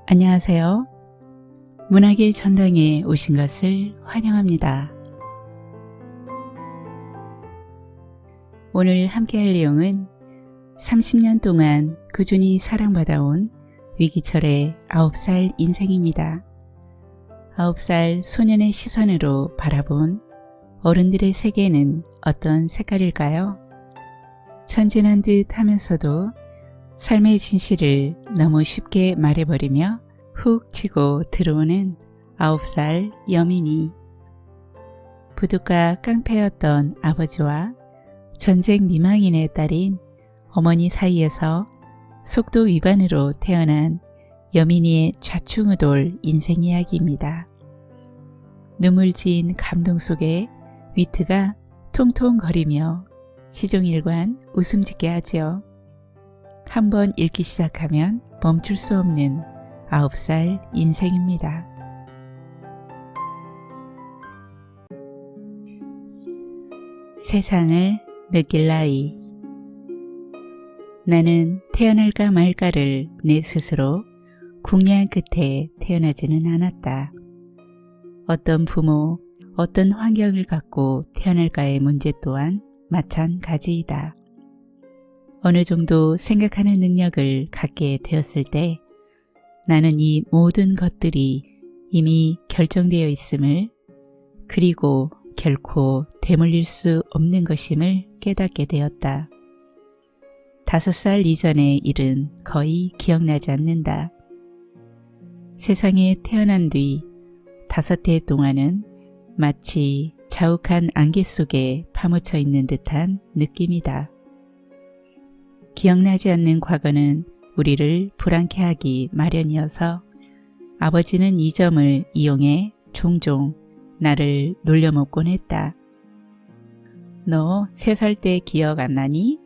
안녕하세요. 문학의 전당에 오신 것을 환영합니다. 오늘 함께할 내용은 30년 동안 꾸준히 사랑받아온 위기철의 9살 인생입니다. 9살 소년의 시선으로 바라본 어른들의 세계는 어떤 색깔일까요? 천진한 듯 하면서도 삶의 진실을 너무 쉽게 말해버리며 훅 치고 들어오는 9살 여민이. 부둣가 깡패였던 아버지와 전쟁 미망인의 딸인 어머니 사이에서 속도 위반으로 태어난 여민이의 좌충우돌 인생 이야기입니다. 눈물 지인 감동 속에 위트가 통통거리며 시종일관 웃음 짓게 하지요. 한번 읽기 시작하면 멈출 수 없는 9살 인생입니다. 세상을 느낄 나이. 나는 태어날까 말까를 내 스스로 궁리한 끝에 태어나지는 않았다. 어떤 부모, 어떤 환경을 갖고 태어날까의 문제 또한 마찬가지이다. 어느 정도 생각하는 능력을 갖게 되었을 때 나는 이 모든 것들이 이미 결정되어 있음을, 그리고 결코 되물릴 수 없는 것임을 깨닫게 되었다. 5살 이전의 일은 거의 기억나지 않는다. 세상에 태어난 뒤 5해 동안은 마치 자욱한 안개 속에 파묻혀 있는 듯한 느낌이다. 기억나지 않는 과거는 우리를 불안케 하기 마련이어서 아버지는 이 점을 이용해 종종 나를 놀려먹곤 했다. 너 3살 때 기억 안 나니?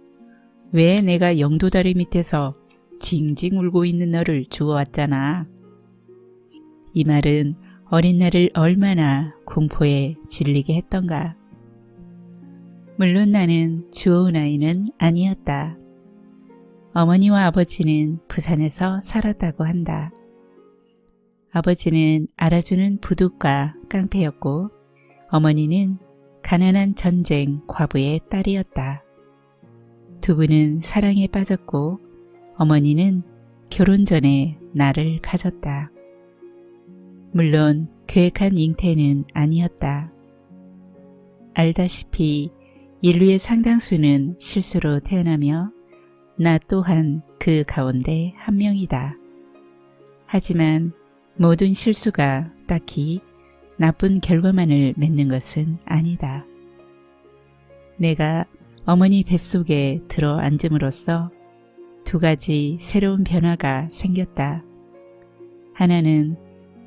왜 내가 영도다리 밑에서 징징 울고 있는 너를 주워왔잖아. 이 말은 어린 나를 얼마나 공포에 질리게 했던가. 물론 나는 주워온 아이는 아니었다. 어머니와 아버지는 부산에서 살았다고 한다. 아버지는 알아주는 부둣가 깡패였고 어머니는 가난한 전쟁 과부의 딸이었다. 두 분은 사랑에 빠졌고 어머니는 결혼 전에 나를 가졌다. 물론 계획한 잉태는 아니었다. 알다시피 인류의 상당수는 실수로 태어나며 나 또한 그 가운데 한 명이다. 하지만 모든 실수가 딱히 나쁜 결과만을 맺는 것은 아니다. 내가 어머니 뱃속에 들어 앉음으로써 2가지 새로운 변화가 생겼다. 하나는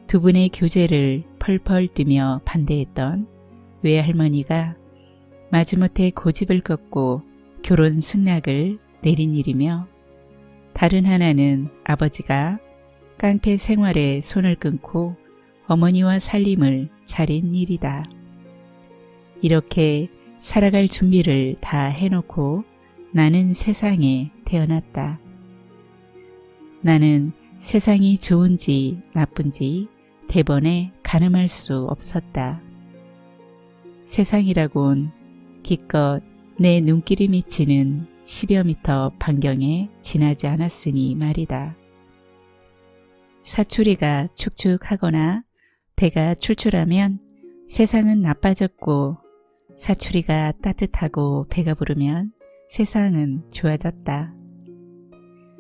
2분의 교제를 펄펄 뛰며 반대했던 외할머니가 마지못해 고집을 꺾고 결혼 승낙을 내린 일이며, 다른 하나는 아버지가 깡패 생활에 손을 끊고 어머니와 살림을 차린 일이다. 이렇게 살아갈 준비를 다 해놓고 나는 세상에 태어났다. 나는 세상이 좋은지 나쁜지 대번에 가늠할 수 없었다. 세상이라곤 기껏 내 눈길이 미치는 10여 미터 반경에 지나지 않았으니 말이다. 사투리가 축축하거나 배가 출출하면 세상은 나빠졌고, 사투리가 따뜻하고 배가 부르면 세상은 좋아졌다.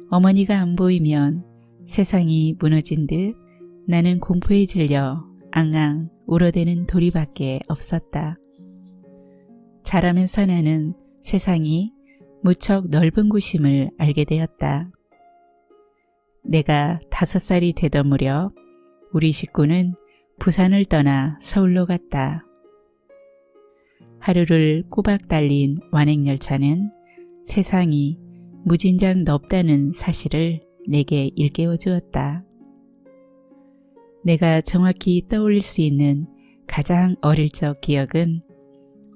어머니가 안 보이면 세상이 무너진 듯 나는 공포에 질려 앙앙 울어대는 도리밖에 없었다. 자라면서 나는 세상이 무척 넓은 곳임을 알게 되었다. 내가 5살이 되던 무렵 우리 식구는 부산을 떠나 서울로 갔다. 하루를 꼬박 달린 완행열차는 세상이 무진장 넓다는 사실을 내게 일깨워 주었다. 내가 정확히 떠올릴 수 있는 가장 어릴 적 기억은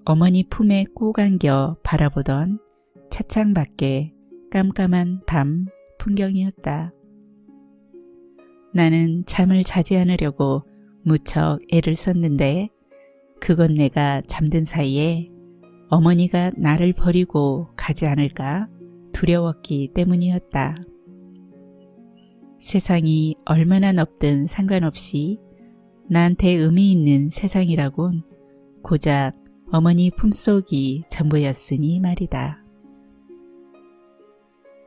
어머니 품에 꼭 안겨 바라보던 차창 밖에 깜깜한 밤 풍경이었다. 나는 잠을 자지 않으려고 무척 애를 썼는데 그건 내가 잠든 사이에 어머니가 나를 버리고 가지 않을까 두려웠기 때문이었다. 세상이 얼마나 넓든 상관없이 나한테 의미 있는 세상이라곤 고작 어머니 품속이 전부였으니 말이다.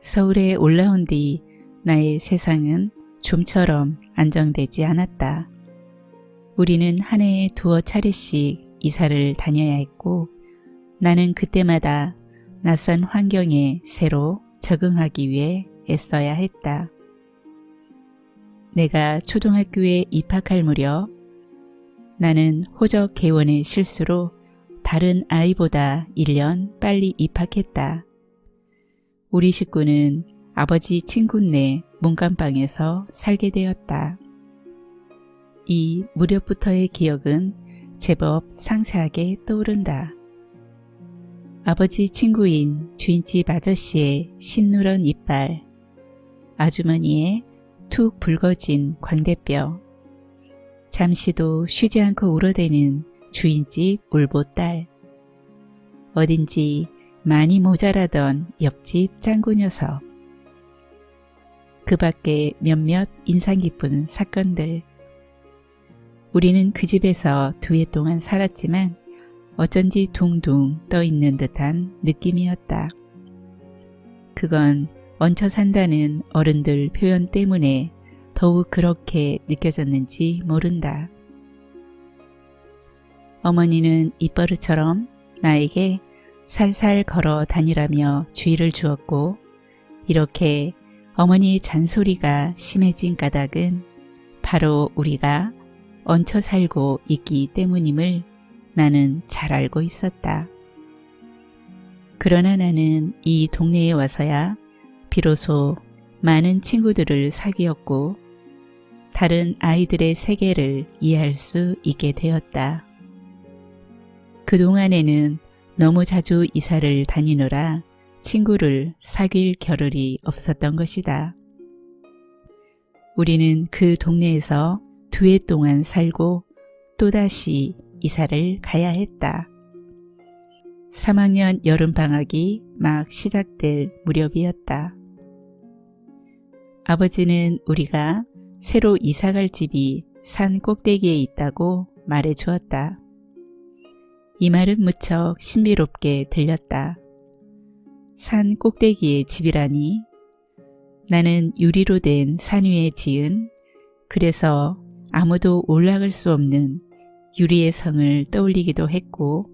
서울에 올라온 뒤 나의 세상은 좀처럼 안정되지 않았다. 우리는 한 해에 두어 차례씩 이사를 다녀야 했고 나는 그때마다 낯선 환경에 새로 적응하기 위해 애써야 했다. 내가 초등학교에 입학할 무렵 나는 호적 개원의 실수로 다른 아이보다 1년 빨리 입학했다. 우리 식구는 아버지 친구네 문간방에서 살게 되었다. 이 무렵부터의 기억은 제법 상세하게 떠오른다. 아버지 친구인 주인집 아저씨의 신누런 이빨, 아주머니의 툭 붉어진 광대뼈, 잠시도 쉬지 않고 울어대는 주인집 울보딸, 어딘지 많이 모자라던 옆집 짱구 녀석, 그 밖에 몇몇 인상 깊은 사건들. 우리는 그 집에서 2해 동안 살았지만 어쩐지 둥둥 떠있는 듯한 느낌이었다. 그건 얹혀 산다는 어른들 표현 때문에 더욱 그렇게 느껴졌는지 모른다. 어머니는 입버릇처럼 나에게 살살 걸어 다니라며 주의를 주었고 이렇게 어머니의 잔소리가 심해진 까닭은 바로 우리가 얹혀 살고 있기 때문임을 나는 잘 알고 있었다. 그러나 나는 이 동네에 와서야 비로소 많은 친구들을 사귀었고 다른 아이들의 세계를 이해할 수 있게 되었다. 그동안에는 너무 자주 이사를 다니느라 친구를 사귈 겨를이 없었던 것이다. 우리는 그 동네에서 2해 동안 살고 또다시 이사를 가야 했다. 3학년 여름방학이 막 시작될 무렵이었다. 아버지는 우리가 새로 이사갈 집이 산 꼭대기에 있다고 말해 주었다. 이 말은 무척 신비롭게 들렸다. 산 꼭대기의 집이라니. 나는 유리로 된 산 위에 지은 그래서 아무도 올라갈 수 없는 유리의 성을 떠올리기도 했고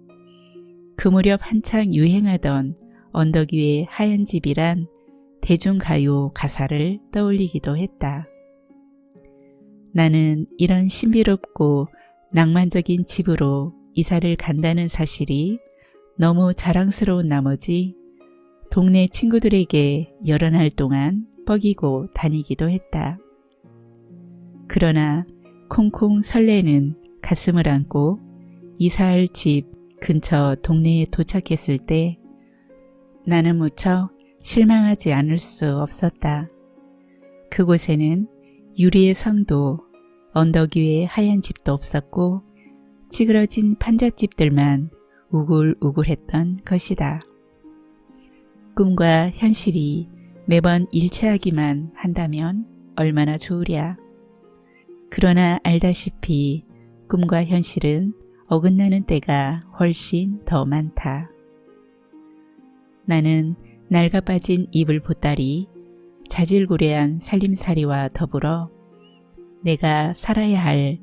그 무렵 한창 유행하던 언덕 위의 하얀 집이란 대중가요 가사를 떠올리기도 했다. 나는 이런 신비롭고 낭만적인 집으로 이사를 간다는 사실이 너무 자랑스러운 나머지 동네 친구들에게 여러 날 동안 뻐기고 다니기도 했다. 그러나 콩콩 설레는 가슴을 안고 이사할 집 근처 동네에 도착했을 때 나는 무척 실망하지 않을 수 없었다. 그곳에는 유리의 성도 언덕 위에 하얀 집도 없었고 찌그러진 판잣집들만 우글우글했던 것이다. 꿈과 현실이 매번 일치하기만 한다면 얼마나 좋으랴. 그러나 알다시피 꿈과 현실은 어긋나는 때가 훨씬 더 많다. 나는 낡아 빠진 이불 보따리, 자질구레한 살림살이와 더불어 내가 살아야 할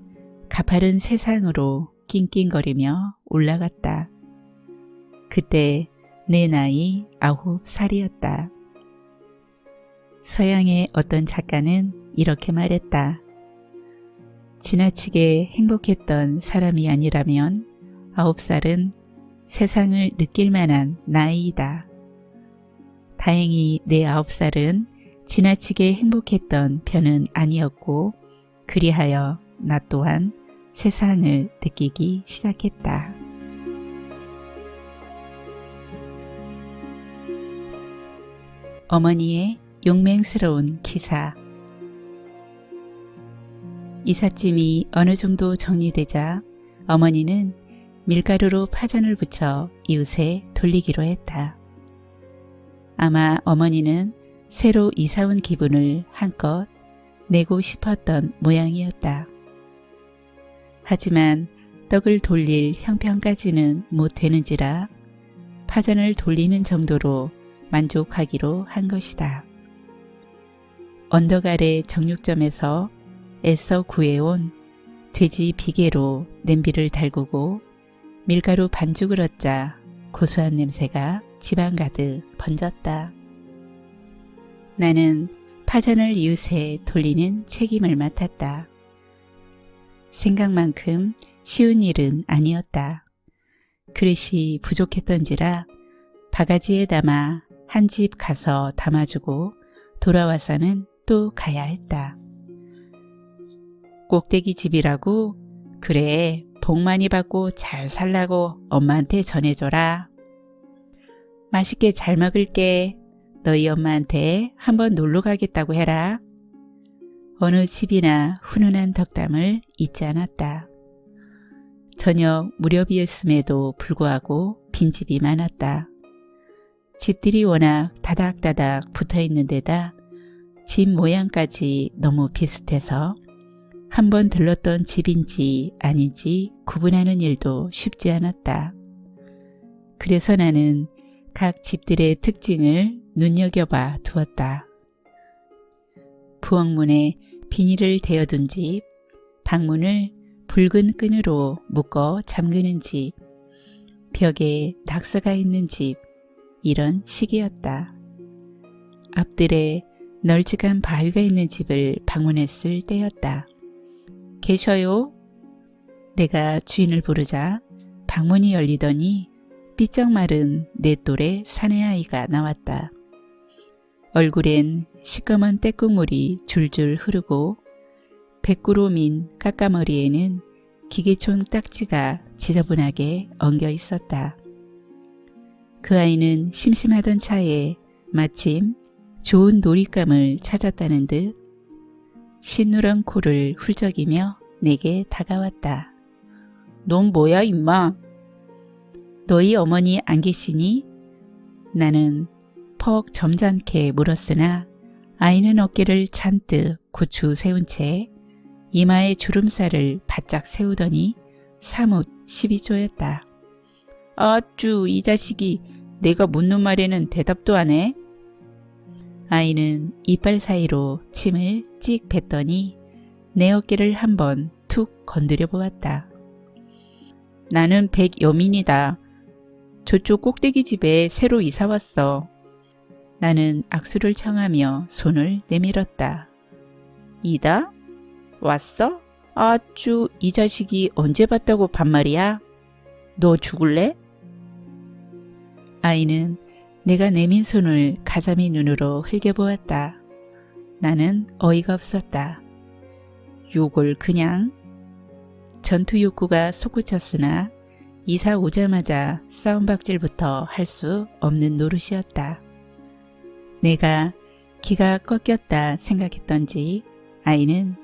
가파른 세상으로 낑낑거리며 올라갔다. 그때 내 나이 9살이었다. 서양의 어떤 작가는 이렇게 말했다. 지나치게 행복했던 사람이 아니라면 9살은 세상을 느낄 만한 나이이다. 다행히 내 9살은 지나치게 행복했던 편은 아니었고 그리하여 나 또한 세상을 느끼기 시작했다. 어머니의 용맹스러운 기사. 이삿짐이 어느 정도 정리되자 어머니는 밀가루로 파전을 부쳐 이웃에 돌리기로 했다. 아마 어머니는 새로 이사온 기분을 한껏 내고 싶었던 모양이었다. 하지만 떡을 돌릴 형편까지는 못 되는지라 파전을 돌리는 정도로 만족하기로 한 것이다. 언덕 아래 정육점에서 애써 구해온 돼지 비계로 냄비를 달구고 밀가루 반죽을 얻자 고소한 냄새가 집안 가득 번졌다. 나는 파전을 이웃에 돌리는 책임을 맡았다. 생각만큼 쉬운 일은 아니었다. 그릇이 부족했던지라 바가지에 담아 한 집 가서 담아주고 돌아와서는 또 가야 했다. 꼭대기 집이라고? 그래, 복 많이 받고 잘 살라고 엄마한테 전해줘라. 맛있게 잘 먹을게. 너희 엄마한테 한번 놀러 가겠다고 해라. 어느 집이나 훈훈한 덕담을 잊지 않았다. 저녁 무렵이었음에도 불구하고 빈집이 많았다. 집들이 워낙 다닥다닥 붙어있는 데다 집 모양까지 너무 비슷해서 한번 들렀던 집인지 아닌지 구분하는 일도 쉽지 않았다. 그래서 나는 각 집들의 특징을 눈여겨봐 두었다. 부엌문에 비닐을 대어둔 집, 방문을 붉은 끈으로 묶어 잠그는 집, 벽에 낙서가 있는 집, 이런 식이었다. 앞들에 널찍한 바위가 있는 집을 방문했을 때였다. 계셔요? 내가 주인을 부르자 방문이 열리더니 삐쩍 마른 내 또래 사내아이가 나왔다. 얼굴엔 시꺼먼 떼국물이 줄줄 흐르고 백구로 민 까까머리에는 기계총 딱지가 지저분하게 엉겨 있었다. 그 아이는 심심하던 차에 마침 좋은 놀잇감을 찾았다는 듯 흰누런 코를 훌쩍이며 내게 다가왔다. 넌 뭐야 임마? 너희 어머니 안 계시니? 나는 퍽 점잖게 물었으나 아이는 어깨를 잔뜩 고추 세운 채 이마에 주름살을 바짝 세우더니 사뭇 시비 쪼였다. 아쭈 이 자식이 내가 묻는 말에는 대답도 안 해? 아이는 이빨 사이로 침을 찍 뱉더니 내 어깨를 한번 툭 건드려 보았다. 나는 백여민이다. 저쪽 꼭대기 집에 새로 이사 왔어. 나는 악수를 청하며 손을 내밀었다. 이다? 왔어? 아쭈 이 자식이 언제 봤다고 반말이야? 너 죽을래? 아이는 내가 내민 손을 가자미 눈으로 흘겨보았다. 나는 어이가 없었다. 요걸 그냥? 전투 욕구가 솟구쳤으나 이사 오자마자 싸움박질부터 할 수 없는 노릇이었다. 내가 기가 꺾였다 생각했던지 아이는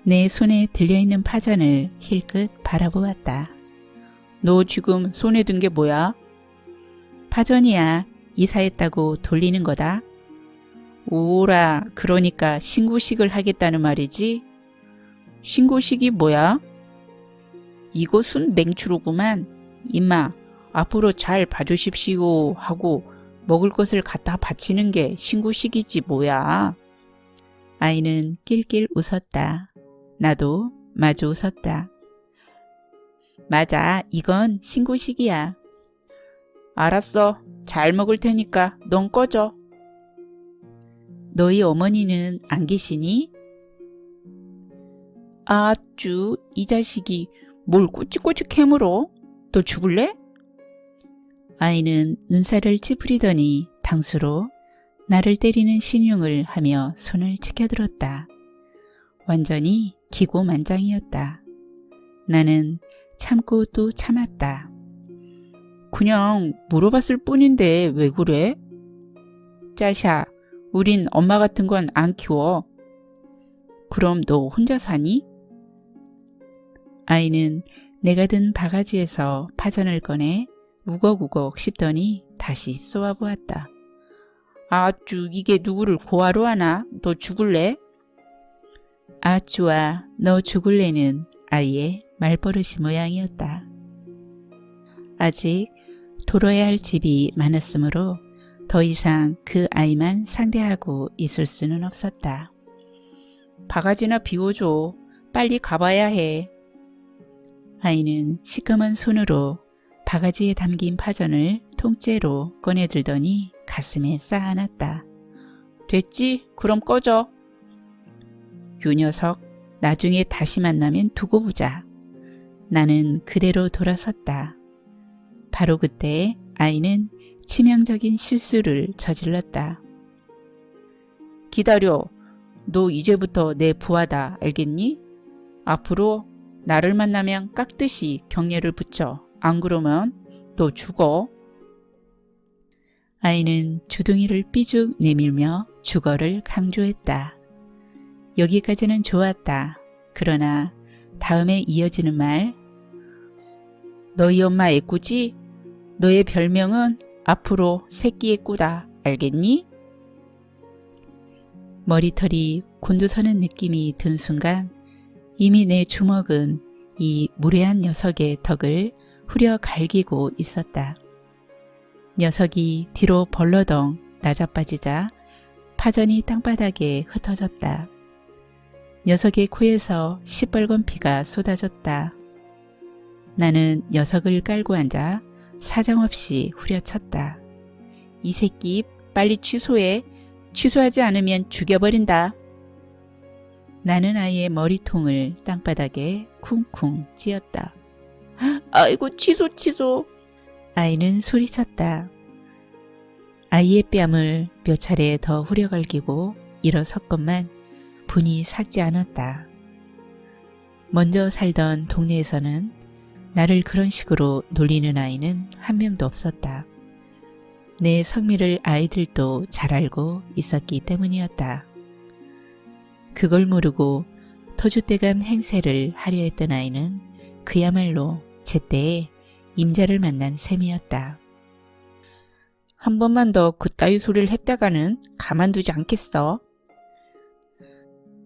내 손에 들려있는 파전을 힐끗 바라보았다. 너 지금 손에 든 게 뭐야? 파전이야. 이사했다고 돌리는 거다. 오라, 그러니까 신고식을 하겠다는 말이지? 신고식이 뭐야? 이것은 맹추로구만. 임마, 앞으로 잘 봐주십시오 하고 먹을 것을 갖다 바치는 게 신고식이지 뭐야. 아이는 낄낄 웃었다. 나도 마주 웃었다. 맞아, 이건 신고식이야. 알았어. 잘 먹을 테니까 넌 꺼져. 너희 어머니는 안 계시니? 아쭈 이 자식이 뭘 꼬치꼬치 캐물어? 너 죽을래? 아이는 눈살을 찌푸리더니 당수로 나를 때리는 신용을 하며 손을 치켜들었다. 완전히 기고만장이었다. 나는 참고 또 참았다. 그냥 물어봤을 뿐인데 왜 그래? 짜샤, 우린 엄마 같은 건 안 키워. 그럼 너 혼자 사니? 아이는 내가 든 바가지에서 파전을 꺼내 우걱우걱 씹더니 다시 쏘아보았다. 아쭈, 이게 누구를 고아로 하나? 너 죽을래? 아쭈와 너 죽을래는 아이의 말버릇이 모양이었다. 아직 돌아야 할 집이 많았으므로 더 이상 그 아이만 상대하고 있을 수는 없었다. 바가지나 비워줘. 빨리 가봐야 해. 아이는 시커먼 손으로 바가지에 담긴 파전을 통째로 꺼내들더니 가슴에 쌓아놨다. 됐지? 그럼 꺼져. 요 녀석, 나중에 다시 만나면 두고 보자. 나는 그대로 돌아섰다. 바로 그때 아이는 치명적인 실수를 저질렀다. 기다려. 너 이제부터 내 부하다. 알겠니? 앞으로 나를 만나면 깍듯이 경례를 붙여. 안 그러면 너 죽어. 아이는 주둥이를 삐죽 내밀며 죽어를 강조했다. 여기까지는 좋았다. 그러나 다음에 이어지는 말. 너희 엄마 애꾸지? 너의 별명은 앞으로 새끼 애꾸다. 알겠니? 머리털이 곤두서는 느낌이 든 순간 이미 내 주먹은 이 무례한 녀석의 덕을 후려 갈기고 있었다. 녀석이 뒤로 벌러덩 나자빠지자 파전이 땅바닥에 흩어졌다. 녀석의 코에서 시뻘건 피가 쏟아졌다. 나는 녀석을 깔고 앉아 사정없이 후려쳤다. 이 새끼 빨리 취소해. 취소하지 않으면 죽여버린다. 나는 아이의 머리통을 땅바닥에 쿵쿵 찧었다. 아이고 취소. 아이는 소리쳤다. 아이의 뺨을 몇 차례 더 후려갈기고 일어섰건만 분이 삭지 않았다. 먼저 살던 동네에서는 나를 그런 식으로 놀리는 아이는 한 명도 없었다. 내 성미를 아이들도 잘 알고 있었기 때문이었다. 그걸 모르고 터줏대감 행세를 하려 했던 아이는 그야말로 제때에 임자를 만난 셈이었다. 한 번만 더 그따위 소리를 했다가는 가만두지 않겠어.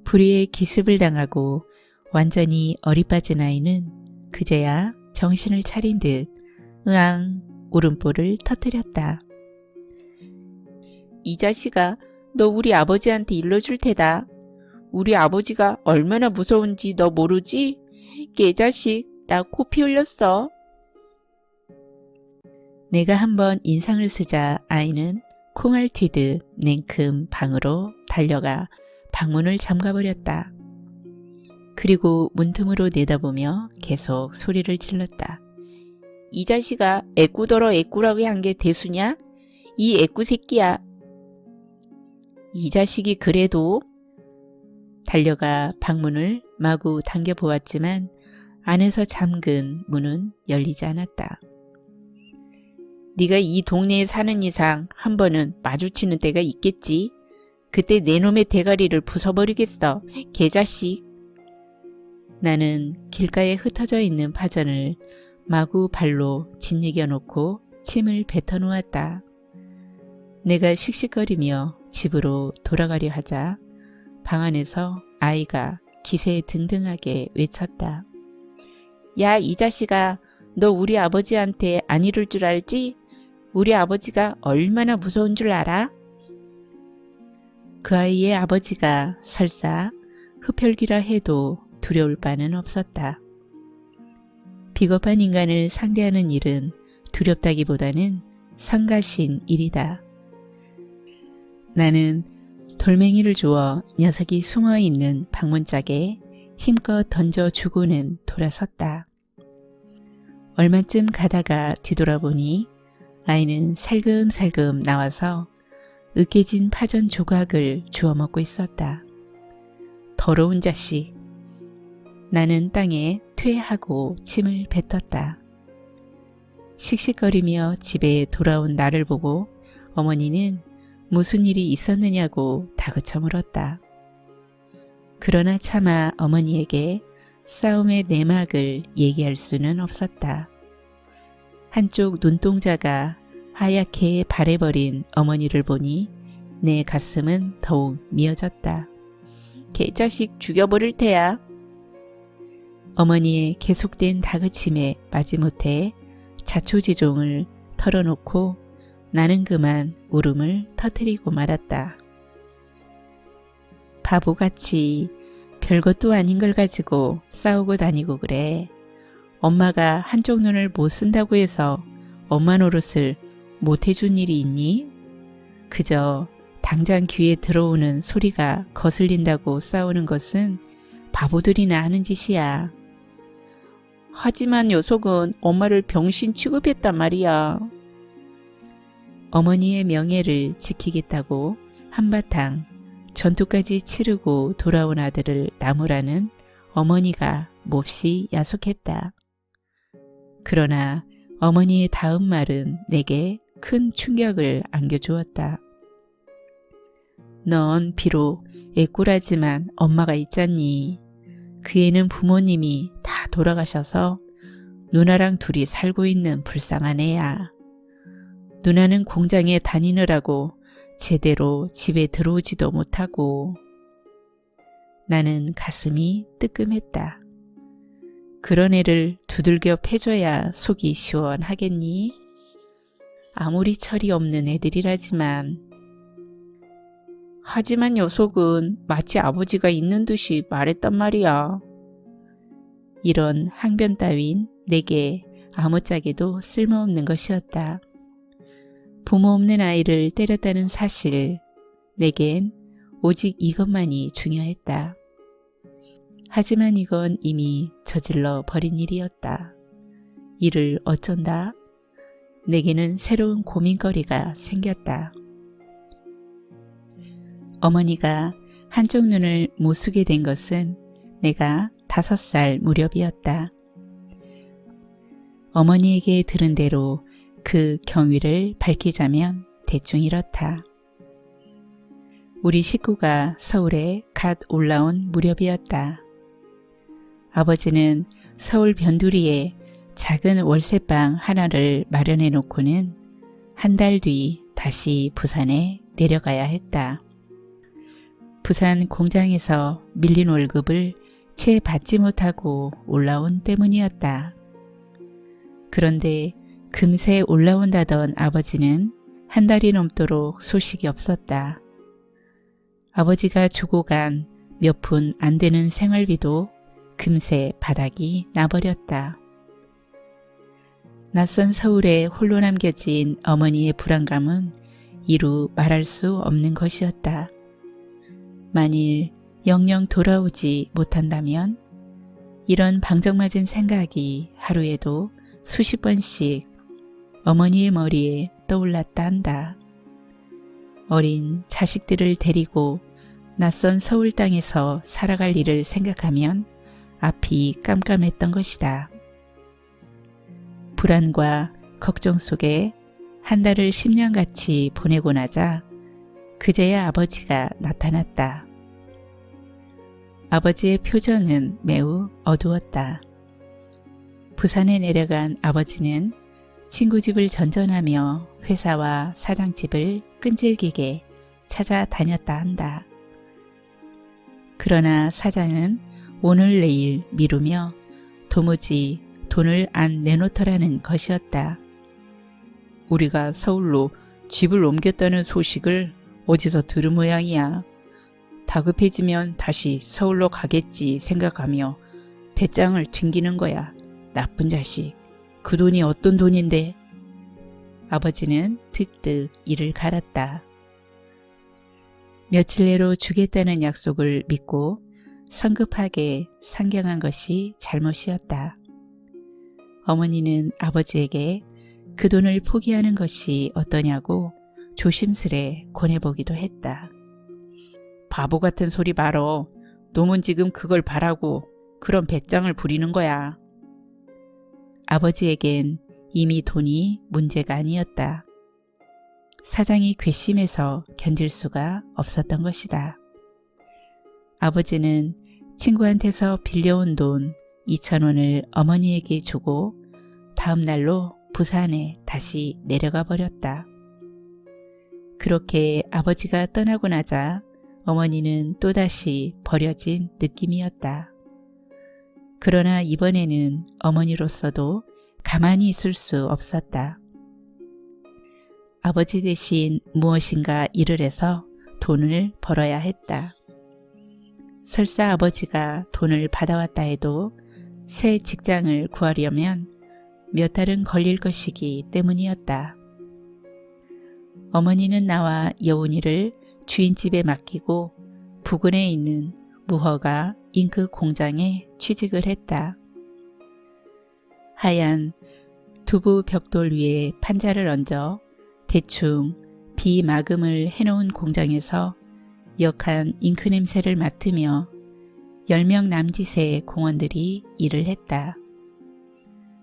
불의의 기습을 당하고 완전히 어리빠진 아이는 그제야 정신을 차린 듯 으앙 울음보를 터뜨렸다. 이 자식아, 너 우리 아버지한테 일러줄 테다. 우리 아버지가 얼마나 무서운지 너 모르지? 개자식, 나 코피 흘렸어. 내가 한번 인상을 쓰자 아이는 콩알 튀듯 냉큼 방으로 달려가 방문을 잠가버렸다. 그리고 문틈으로 내다보며 계속 소리를 질렀다. 이 자식아, 애꾸더러 애꾸라고 한 게 대수냐? 이 애꾸 새끼야. 이 자식이 그래도 달려가 방문을 마구 당겨보았지만 안에서 잠근 문은 열리지 않았다. 네가 이 동네에 사는 이상 한 번은 마주치는 때가 있겠지. 그때 내 놈의 대가리를 부숴버리겠어. 개자식. 나는 길가에 흩어져 있는 파전을 마구 발로 짓이겨 놓고 침을 뱉어 놓았다. 내가 씩씩거리며 집으로 돌아가려 하자 방 안에서 아이가 기세등등하게 외쳤다. 야, 이 자식아, 너 우리 아버지한테 안 이럴 줄 알지? 우리 아버지가 얼마나 무서운 줄 알아? 그 아이의 아버지가 설사 흡혈귀라 해도 두려울 바는 없었다. 비겁한 인간을 상대하는 일은 두렵다기보다는 성가신 일이다. 나는 돌멩이를 주워 녀석이 숨어있는 방문짝에 힘껏 던져주고는 돌아섰다. 얼마쯤 가다가 뒤돌아보니 아이는 살금살금 나와서 으깨진 파전 조각을 주워 먹고 있었다. 더러운 자식. 나는 땅에 퇴하고 침을 뱉었다. 씩씩거리며 집에 돌아온 나를 보고 어머니는 무슨 일이 있었느냐고 다그쳐 물었다. 그러나 차마 어머니에게 싸움의 내막을 얘기할 수는 없었다. 한쪽 눈동자가 하얗게 바래버린 어머니를 보니 내 가슴은 더욱 미어졌다. 개자식 죽여버릴 테야. 어머니의 계속된 다그침에 마지못해 자초지종을 털어놓고 나는 그만 울음을 터뜨리고 말았다. 바보같이 별것도 아닌 걸 가지고 싸우고 다니고 그래. 엄마가 한쪽 눈을 못 쓴다고 해서 엄마 노릇을 못 해준 일이 있니? 그저 당장 귀에 들어오는 소리가 거슬린다고 싸우는 것은 바보들이나 하는 짓이야. 하지만 녀석은 엄마를 병신 취급했단 말이야. 어머니의 명예를 지키겠다고 한바탕 전투까지 치르고 돌아온 아들을 나무라는 어머니가 몹시 야속했다. 그러나 어머니의 다음 말은 내게 큰 충격을 안겨주었다. 넌 비록 애꾸라지만 엄마가 있잖니. 그 애는 부모님이 다 돌아가셔서 누나랑 둘이 살고 있는 불쌍한 애야. 누나는 공장에 다니느라고 제대로 집에 들어오지도 못하고. 나는 가슴이 뜨끔했다. 그런 애를 두들겨 패줘야 속이 시원하겠니? 아무리 철이 없는 애들이라지만. 하지만 녀석은 마치 아버지가 있는 듯이 말했단 말이야. 이런 항변 따윈 내게 아무짝에도 쓸모없는 것이었다. 부모 없는 아이를 때렸다는 사실, 내겐 오직 이것만이 중요했다. 하지만 이건 이미 저질러 버린 일이었다. 이를 어쩐다? 내게는 새로운 고민거리가 생겼다. 어머니가 한쪽 눈을 못 쓰게 된 것은 내가 5살 무렵이었다. 어머니에게 들은 대로 그 경위를 밝히자면 대충 이렇다. 우리 식구가 서울에 갓 올라온 무렵이었다. 아버지는 서울 변두리에 작은 월세방 하나를 마련해 놓고는 한 달 뒤 다시 부산에 내려가야 했다. 부산 공장에서 밀린 월급을 채 받지 못하고 올라온 때문이었다. 그런데 금세 올라온다던 아버지는 한 달이 넘도록 소식이 없었다. 아버지가 주고 간 몇 푼 안 되는 생활비도 금세 바닥이 나버렸다. 낯선 서울에 홀로 남겨진 어머니의 불안감은 이루 말할 수 없는 것이었다. 만일 영영 돌아오지 못한다면 이런 방정맞은 생각이 하루에도 수십 번씩 어머니의 머리에 떠올랐다 한다. 어린 자식들을 데리고 낯선 서울 땅에서 살아갈 일을 생각하면 앞이 깜깜했던 것이다. 불안과 걱정 속에 한 달을 10년같이 보내고 나자 그제야 아버지가 나타났다. 아버지의 표정은 매우 어두웠다. 부산에 내려간 아버지는 친구 집을 전전하며 회사와 사장집을 끈질기게 찾아다녔다 한다. 그러나 사장은 오늘 내일 미루며 도무지 돈을 안 내놓더라는 것이었다. 우리가 서울로 집을 옮겼다는 소식을 어디서 들은 모양이야. 다급해지면 다시 서울로 가겠지 생각하며 배짱을 튕기는 거야. 나쁜 자식. 그 돈이 어떤 돈인데? 아버지는 득득 이를 갈았다. 며칠 내로 주겠다는 약속을 믿고 성급하게 상경한 것이 잘못이었다. 어머니는 아버지에게 그 돈을 포기하는 것이 어떠냐고 조심스레 권해보기도 했다. 바보 같은 소리 말어. 놈은 지금 그걸 바라고 그런 배짱을 부리는 거야. 아버지에겐 이미 돈이 문제가 아니었다. 사장이 괘씸해서 견딜 수가 없었던 것이다. 아버지는 친구한테서 빌려온 돈 2,000원을 어머니에게 주고 다음 날로 부산에 다시 내려가 버렸다. 그렇게 아버지가 떠나고 나자 어머니는 또다시 버려진 느낌이었다. 그러나 이번에는 어머니로서도 가만히 있을 수 없었다. 아버지 대신 무엇인가 일을 해서 돈을 벌어야 했다. 설사 아버지가 돈을 받아왔다 해도 새 직장을 구하려면 몇 달은 걸릴 것이기 때문이었다. 어머니는 나와 여운이를 주인집에 맡기고 부근에 있는 무허가 잉크 공장에 취직을 했다. 하얀 두부 벽돌 위에 판자를 얹어 대충 비마금을 해놓은 공장에서 역한 잉크 냄새를 맡으며 10명 남짓의 공원들이 일을 했다.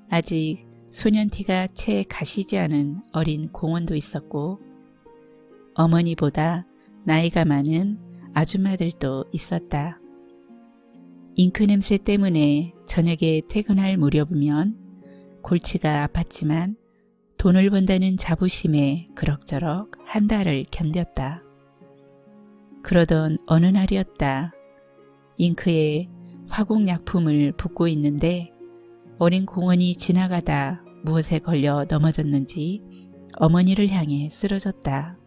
아직 소년티가 채 가시지 않은 어린 공원도 있었고 어머니보다 나이가 많은 아줌마들도 있었다. 잉크 냄새 때문에 저녁에 퇴근할 무렵이면 골치가 아팠지만 돈을 번다는 자부심에 그럭저럭 한 달을 견뎠다. 그러던 어느 날이었다. 잉크에 화공약품을 붓고 있는데 어린 공원이 지나가다 무엇에 걸려 넘어졌는지 어머니를 향해 쓰러졌다.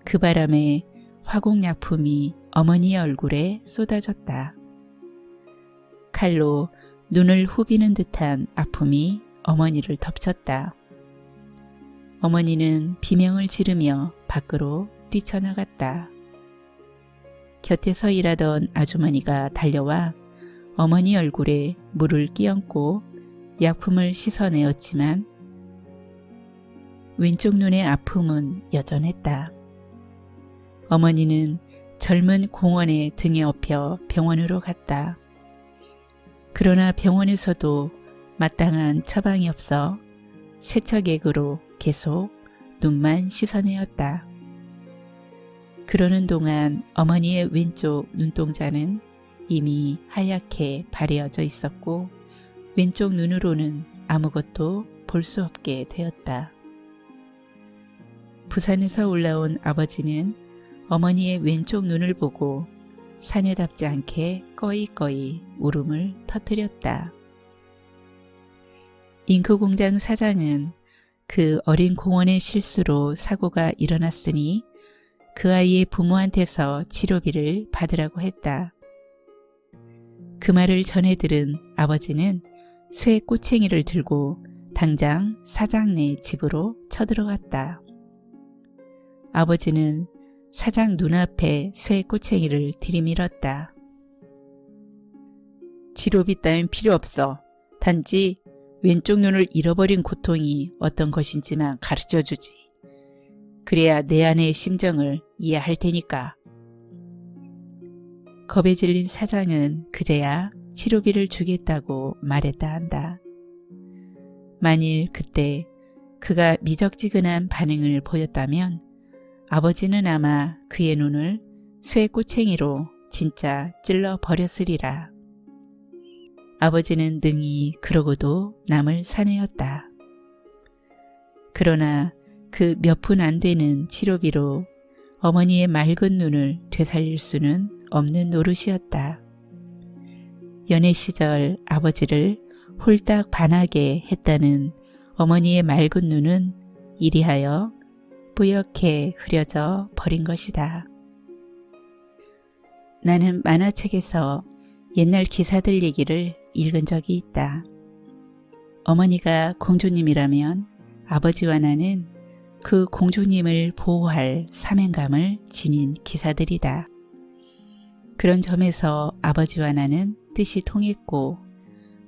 그 바람에 화공약품이 어머니의 얼굴에 쏟아졌다. 칼로 눈을 후비는 듯한 아픔이 어머니를 덮쳤다. 어머니는 비명을 지르며 밖으로 뛰쳐나갔다. 곁에 서 일하던 아주머니가 달려와 어머니 얼굴에 물을 끼얹고 약품을 씻어내었지만 왼쪽 눈의 아픔은 여전했다. 어머니는 젊은 공원의 등에 업혀 병원으로 갔다. 그러나 병원에서도 마땅한 처방이 없어 세척액으로 계속 눈만 씻어내었다. 그러는 동안 어머니의 왼쪽 눈동자는 이미 하얗게 바래어져 있었고 왼쪽 눈으로는 아무것도 볼 수 없게 되었다. 부산에서 올라온 아버지는 어머니의 왼쪽 눈을 보고 사내답지 않게 꺼이꺼이 울음을 터뜨렸다. 잉크 공장 사장은 그 어린 공원의 실수로 사고가 일어났으니 그 아이의 부모한테서 치료비를 받으라고 했다. 그 말을 전해 들은 아버지는 쇠 꼬챙이를 들고 당장 사장네 집으로 쳐들어갔다. 아버지는 사장 눈앞에 쇠 꼬챙이를 들이밀었다. 치료비 따윈 필요 없어. 단지 왼쪽 눈을 잃어버린 고통이 어떤 것인지만 가르쳐주지. 그래야 내 아내의 심정을 이해할 테니까. 겁에 질린 사장은 그제야 치료비를 주겠다고 말했다 한다. 만일 그때 그가 미적지근한 반응을 보였다면 아버지는 아마 그의 눈을 쇠 꼬챙이로 진짜 찔러 버렸으리라. 아버지는 능히 그러고도 남을 사내었다. 그러나 그 몇 푼 안 되는 치료비로 어머니의 맑은 눈을 되살릴 수는 없는 노릇이었다. 연애 시절 아버지를 홀딱 반하게 했다는 어머니의 맑은 눈은 이리하여 뿌옇게 흐려져 버린 것이다. 나는 만화책에서 옛날 기사들 얘기를 읽은 적이 있다. 어머니가 공주님이라면 아버지와 나는 그 공주님을 보호할 사명감을 지닌 기사들이다. 그런 점에서 아버지와 나는 뜻이 통했고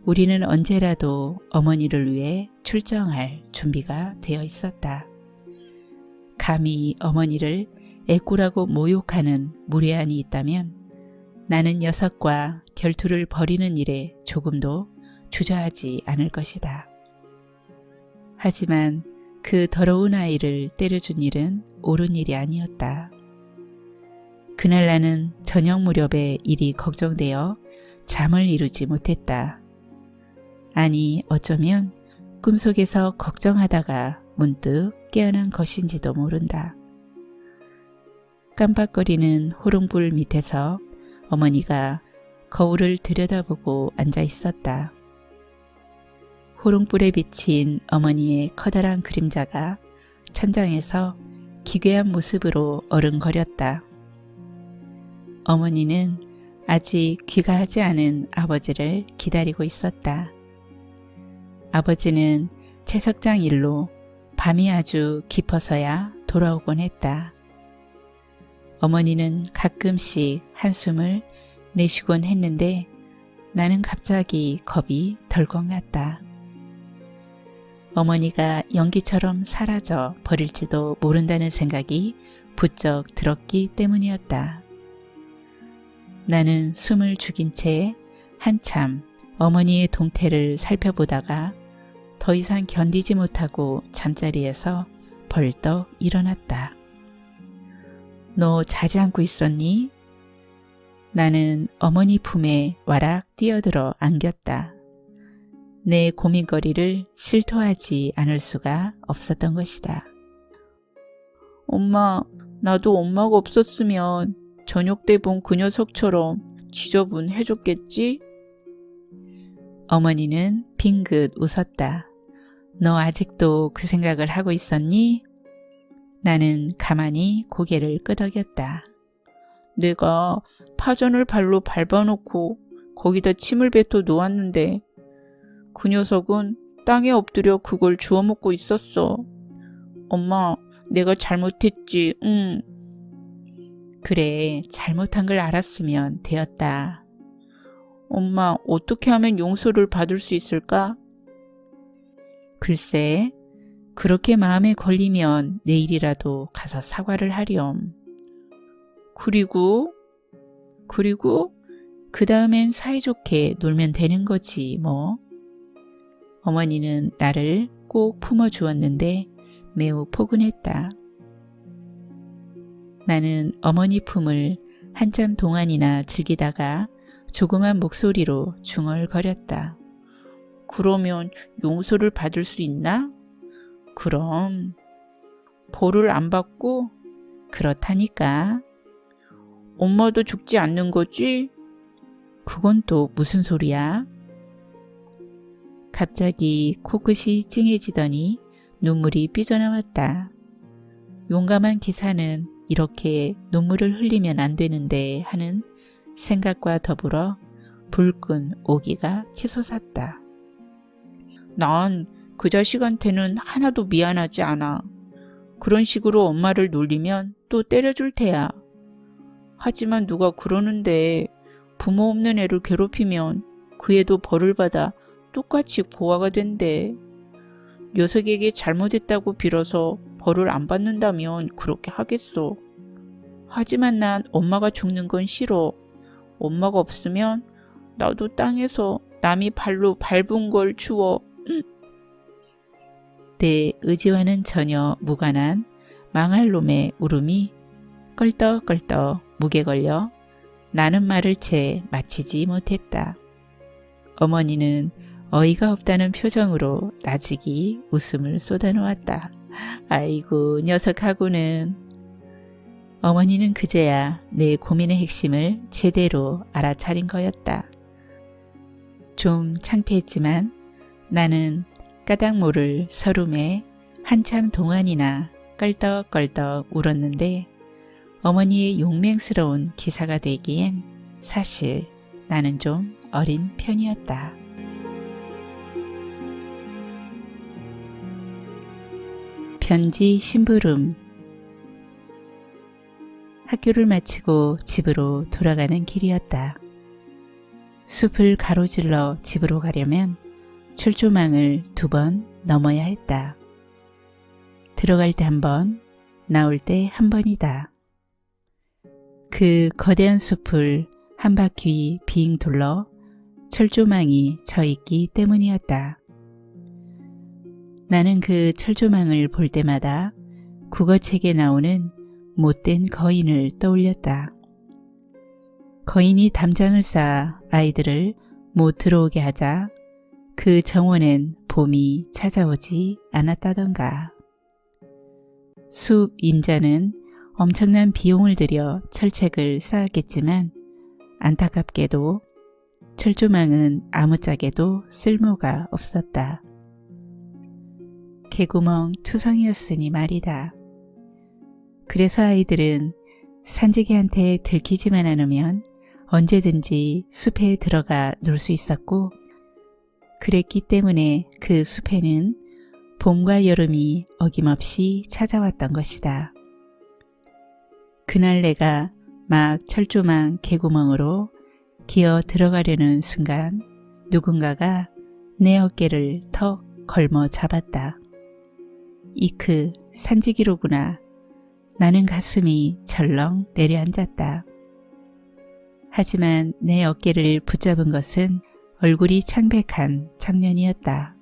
우리는 언제라도 어머니를 위해 출정할 준비가 되어 있었다. 감히 어머니를 애꾸라고 모욕하는 무례한이 있다면 나는 녀석과 결투를 벌이는 일에 조금도 주저하지 않을 것이다. 하지만 그 더러운 아이를 때려준 일은 옳은 일이 아니었다. 그날 나는 저녁 무렵에 일이 걱정되어 잠을 이루지 못했다. 아니, 어쩌면 꿈속에서 걱정하다가 문득 깨어난 것인지도 모른다. 깜빡거리는 호롱불 밑에서 어머니가 거울을 들여다보고 앉아 있었다. 호롱불에 비친 어머니의 커다란 그림자가 천장에서 기괴한 모습으로 어른거렸다. 어머니는 아직 귀가하지 않은 아버지를 기다리고 있었다. 아버지는 채석장 일로 밤이 아주 깊어서야 돌아오곤 했다. 어머니는 가끔씩 한숨을 내쉬곤 했는데 나는 갑자기 겁이 덜컥 났다. 어머니가 연기처럼 사라져 버릴지도 모른다는 생각이 부쩍 들었기 때문이었다. 나는 숨을 죽인 채 한참 어머니의 동태를 살펴보다가 더 이상 견디지 못하고 잠자리에서 벌떡 일어났다. 너 자지 않고 있었니? 나는 어머니 품에 와락 뛰어들어 안겼다. 내 고민거리를 실토하지 않을 수가 없었던 것이다. 엄마, 나도 엄마가 없었으면 저녁 때 본 그 녀석처럼 지저분해졌겠지? 어머니는 빙긋 웃었다. 너 아직도 그 생각을 하고 있었니? 나는 가만히 고개를 끄덕였다. 내가 파전을 발로 밟아놓고 거기다 침을 뱉어 놓았는데 그 녀석은 땅에 엎드려 그걸 주워 먹고 있었어. 엄마, 내가 잘못했지, 응. 그래, 잘못한 걸 알았으면 되었다. 엄마, 어떻게 하면 용서를 받을 수 있을까? 글쎄, 그렇게 마음에 걸리면 내일이라도 가서 사과를 하렴. 그리고 그 다음엔 사이좋게 놀면 되는 거지 뭐. 어머니는 나를 꼭 품어주었는데 매우 포근했다. 나는 어머니 품을 한참 동안이나 즐기다가 조그만 목소리로 중얼거렸다. 그러면 용서를 받을 수 있나? 그럼. 벌을 안 받고? 그렇다니까. 엄마도 죽지 않는 거지? 그건 또 무슨 소리야? 갑자기 코끝이 찡해지더니 눈물이 삐져나왔다. 용감한 기사는 이렇게 눈물을 흘리면 안 되는데 하는 생각과 더불어 불끈 오기가 치솟았다. 난 그 자식한테는 하나도 미안하지 않아. 그런 식으로 엄마를 놀리면 또 때려줄 테야. 하지만 누가 그러는데 부모 없는 애를 괴롭히면 그 애도 벌을 받아 똑같이 고아가 된대. 녀석에게 잘못했다고 빌어서 벌을 안 받는다면 그렇게 하겠어. 하지만 난 엄마가 죽는 건 싫어. 엄마가 없으면 나도 땅에서 남이 발로 밟은 걸 주워. 내 의지와는 전혀 무관한 망할 놈의 울음이 껄떡껄떡 목에 걸려 나는 말을 채 마치지 못했다. 어머니는 어이가 없다는 표정으로 나직이 웃음을 쏟아놓았다. 아이고, 녀석하고는. 어머니는 그제야 내 고민의 핵심을 제대로 알아차린 거였다. 좀 창피했지만 나는 까닭 모를 서름에 한참 동안이나 껄떡껄떡 울었는데 어머니의 용맹스러운 기사가 되기엔 사실 나는 좀 어린 편이었다. 편지 심부름. 학교를 마치고 집으로 돌아가는 길이었다. 숲을 가로질러 집으로 가려면 철조망을 2번 넘어야 했다. 들어갈 때 1번, 나올 때 1번이다. 그 거대한 숲을 한 바퀴 빙 둘러 철조망이 져 있기 때문이었다. 나는 그 철조망을 볼 때마다 국어책에 나오는 못된 거인을 떠올렸다. 거인이 담장을 쌓아 아이들을 못 들어오게 하자 그 정원엔 봄이 찾아오지 않았다던가. 숲 임자는 엄청난 비용을 들여 철책을 쌓았겠지만 안타깝게도 철조망은 아무짝에도 쓸모가 없었다. 개구멍 투성이었으니 말이다. 그래서 아이들은 산지개한테 들키지만 않으면 언제든지 숲에 들어가 놀 수 있었고, 그랬기 때문에 그 숲에는 봄과 여름이 어김없이 찾아왔던 것이다. 그날 내가 막 철조망 개구멍으로 기어 들어가려는 순간 누군가가 내 어깨를 턱 걸머 잡았다. 이크, 산지기로구나. 나는 가슴이 철렁 내려앉았다. 하지만 내 어깨를 붙잡은 것은 얼굴이 창백한 청년이었다.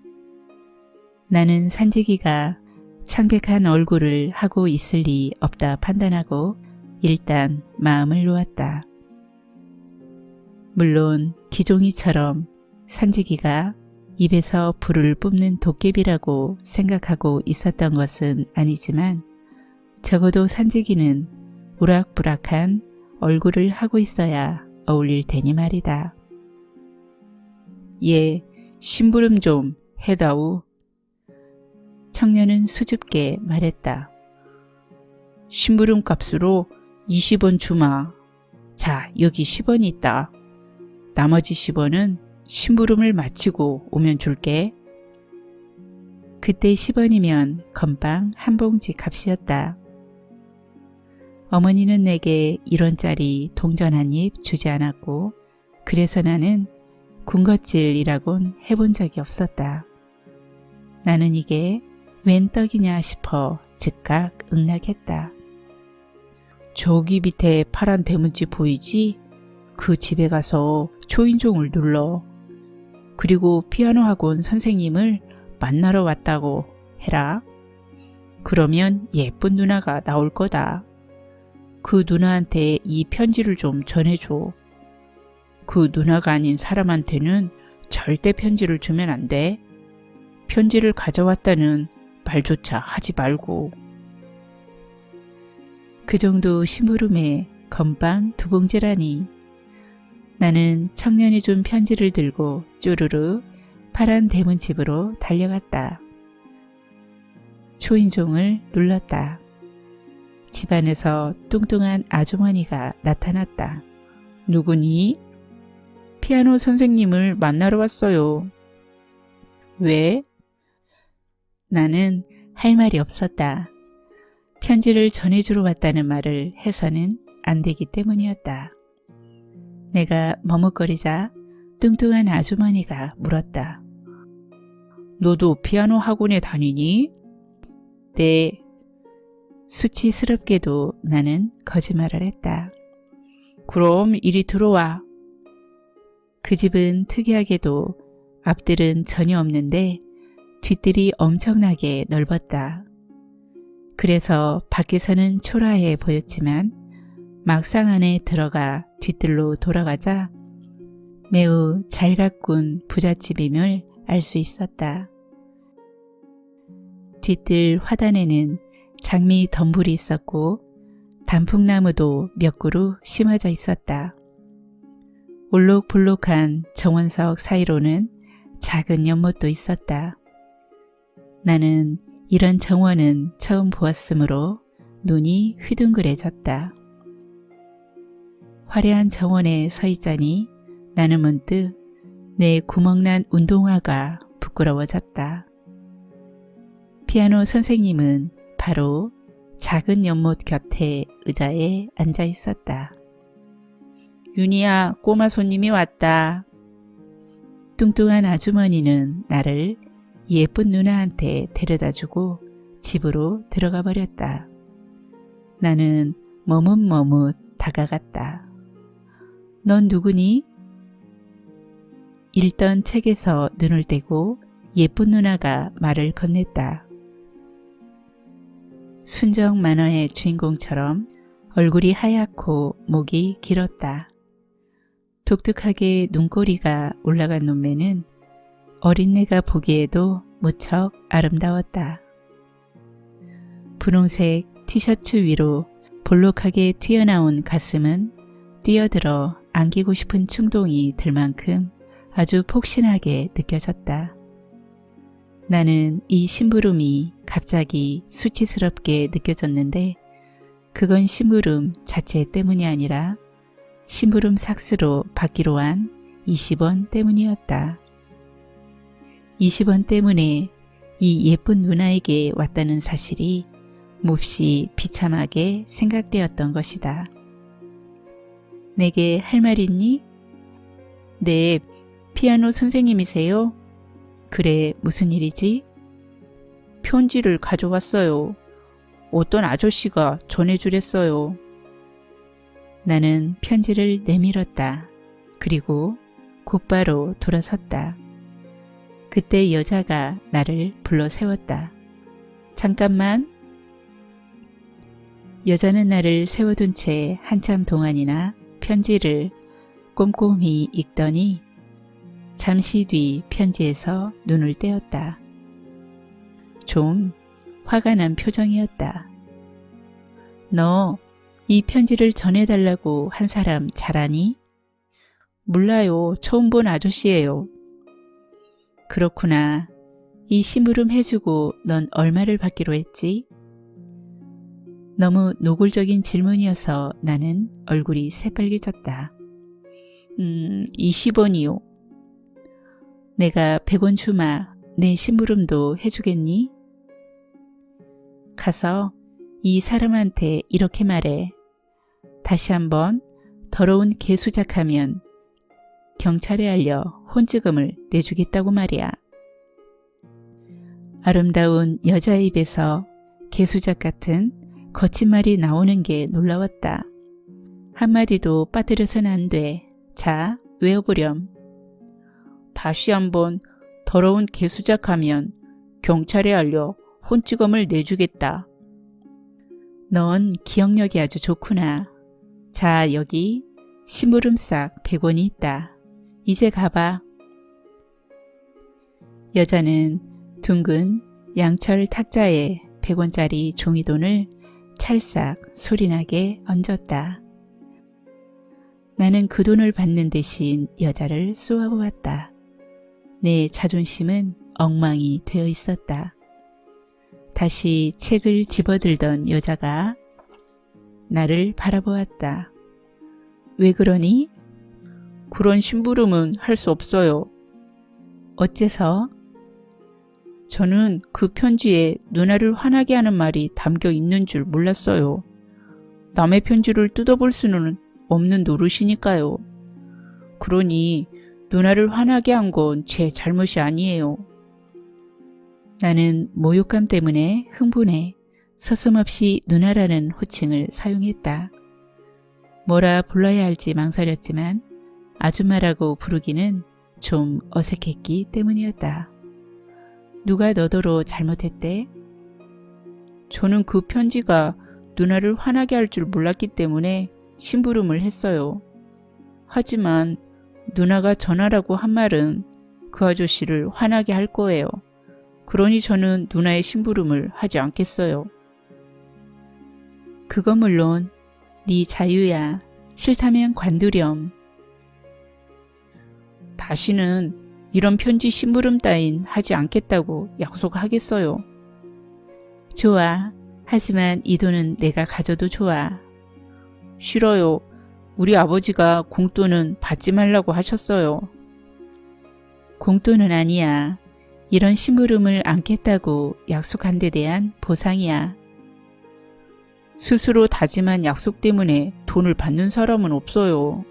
나는 산지기가 창백한 얼굴을 하고 있을 리 없다 판단하고 일단 마음을 놓았다. 물론 기종이처럼 산지기가 입에서 불을 뿜는 도깨비라고 생각하고 있었던 것은 아니지만 적어도 산지기는 우락부락한 얼굴을 하고 있어야 어울릴 테니 말이다. 예, 심부름 좀 해다오. 청년은 수줍게 말했다. 심부름 값으로 20원 주마. 자, 여기 10원이 있다. 나머지 10원은 심부름을 마치고 오면 줄게. 그때 10원이면 건빵 한 봉지 값이었다. 어머니는 내게 1원짜리 동전 한 입 주지 않았고, 그래서 나는 군것질이라곤 해본 적이 없었다. 나는 이게 웬 떡이냐 싶어 즉각 응낙했다. 저기 밑에 파란 대문집 보이지? 그 집에 가서 초인종을 눌러. 그리고 피아노 학원 선생님을 만나러 왔다고 해라. 그러면 예쁜 누나가 나올 거다. 그 누나한테 이 편지를 좀 전해줘. 그 누나가 아닌 사람한테는 절대 편지를 주면 안 돼. 편지를 가져왔다는 말조차 하지 말고. 그 정도 심부름에 건빵 2봉지라니. 나는 청년이 준 편지를 들고 쪼르르 파란 대문집으로 달려갔다. 초인종을 눌렀다. 집안에서 뚱뚱한 아주머니가 나타났다. 누구니? 피아노 선생님을 만나러 왔어요. 왜? 나는 할 말이 없었다. 편지를 전해주러 왔다는 말을 해서는 안 되기 때문이었다. 내가 머뭇거리자 뚱뚱한 아주머니가 물었다. 너도 피아노 학원에 다니니? 네. 수치스럽게도 나는 거짓말을 했다. 그럼 이리 들어와. 그 집은 특이하게도 앞들은 전혀 없는데 뒷들이 엄청나게 넓었다. 그래서 밖에서는 초라해 보였지만 막상 안에 들어가 뒷들로 돌아가자 매우 잘 가꾼 부잣집임을 알 수 있었다. 뒷들 화단에는 장미 덤불이 있었고 단풍나무도 몇 그루 심어져 있었다. 올록불록한 정원석 사이로는 작은 연못도 있었다. 나는 이런 정원은 처음 보았으므로 눈이 휘둥그레졌다. 화려한 정원에 서 있자니 나는 문득 내 구멍난 운동화가 부끄러워졌다. 피아노 선생님은 바로 작은 연못 곁에 의자에 앉아 있었다. 윤희야, 꼬마 손님이 왔다. 뚱뚱한 아주머니는 나를 예쁜 누나한테 데려다주고 집으로 들어가 버렸다. 나는 머뭇머뭇 다가갔다. 넌 누구니? 읽던 책에서 눈을 떼고 예쁜 누나가 말을 건넸다. 순정 만화의 주인공처럼 얼굴이 하얗고 목이 길었다. 독특하게 눈꼬리가 올라간 눈매는 어린내가 보기에도 무척 아름다웠다. 분홍색 티셔츠 위로 볼록하게 튀어나온 가슴은 뛰어들어 안기고 싶은 충동이 들 만큼 아주 폭신하게 느껴졌다. 나는 이 심부름이 갑자기 수치스럽게 느껴졌는데 그건 심부름 자체 때문이 아니라 심부름 삭스로 받기로 한 20원 때문이었다. 20원 때문에 이 예쁜 누나에게 왔다는 사실이 몹시 비참하게 생각되었던 것이다. 내게 할 말 있니? 네, 피아노 선생님이세요? 그래, 무슨 일이지? 편지를 가져왔어요. 어떤 아저씨가 전해주랬어요. 나는 편지를 내밀었다. 그리고 곧바로 돌아섰다. 그때 여자가 나를 불러 세웠다. 잠깐만. 여자는 나를 세워둔 채 한참 동안이나 편지를 꼼꼼히 읽더니 잠시 뒤 편지에서 눈을 떼었다. 좀 화가 난 표정이었다. 너 이 편지를 전해달라고 한 사람 잘 아니? 몰라요. 처음 본 아저씨예요. 그렇구나. 이 심부름 해주고 넌 얼마를 받기로 했지? 너무 노골적인 질문이어서 나는 얼굴이 새빨개졌다. 20원이요. 내가 100원 주마. 내 심부름도 해주겠니? 가서 이 사람한테 이렇게 말해. 다시 한번 더러운 개수작하면 경찰에 알려 혼지금을 내주겠다고 말이야. 아름다운 여자의 입에서 개수작 같은 거친 말이 나오는 게 놀라웠다. 한마디도 빠뜨려서는 안 돼. 자, 외워보렴. 다시 한번 더러운 개수작하면 경찰에 알려 혼지금을 내주겠다. 넌 기억력이 아주 좋구나. 자, 여기 심부름싹 100원이 있다. 이제 가봐. 여자는 둥근 양철 탁자에 100원짜리 종이돈을 찰싹 소리나게 얹었다. 나는 그 돈을 받는 대신 여자를 쏘아보았다. 내 자존심은 엉망이 되어 있었다. 다시 책을 집어들던 여자가 나를 바라보았다. 왜 그러니? 그런 심부름은 할 수 없어요. 어째서? 저는 그 편지에 누나를 화나게 하는 말이 담겨 있는 줄 몰랐어요. 남의 편지를 뜯어볼 수는 없는 노릇이니까요. 그러니 누나를 화나게 한 건 제 잘못이 아니에요. 나는 모욕감 때문에 흥분해 서슴없이 누나라는 호칭을 사용했다. 뭐라 불러야 할지 망설였지만 아줌마라고 부르기는 좀 어색했기 때문이었다. 누가 너더러 잘못했대? 저는 그 편지가 누나를 화나게 할 줄 몰랐기 때문에 심부름을 했어요. 하지만 누나가 전하라고 한 말은 그 아저씨를 화나게 할 거예요. 그러니 저는 누나의 심부름을 하지 않겠어요. 그거 물론 네 자유야. 싫다면 관두렴. 다시는 이런 편지 심부름 따윈 하지 않겠다고 약속하겠어요. 좋아. 하지만 이 돈은 내가 가져도 좋아. 싫어요. 우리 아버지가 공돈은 받지 말라고 하셨어요. 공돈은 아니야. 이런 심부름을 안겠다고 약속한 데 대한 보상이야. 스스로 다짐한 약속 때문에 돈을 받는 사람은 없어요.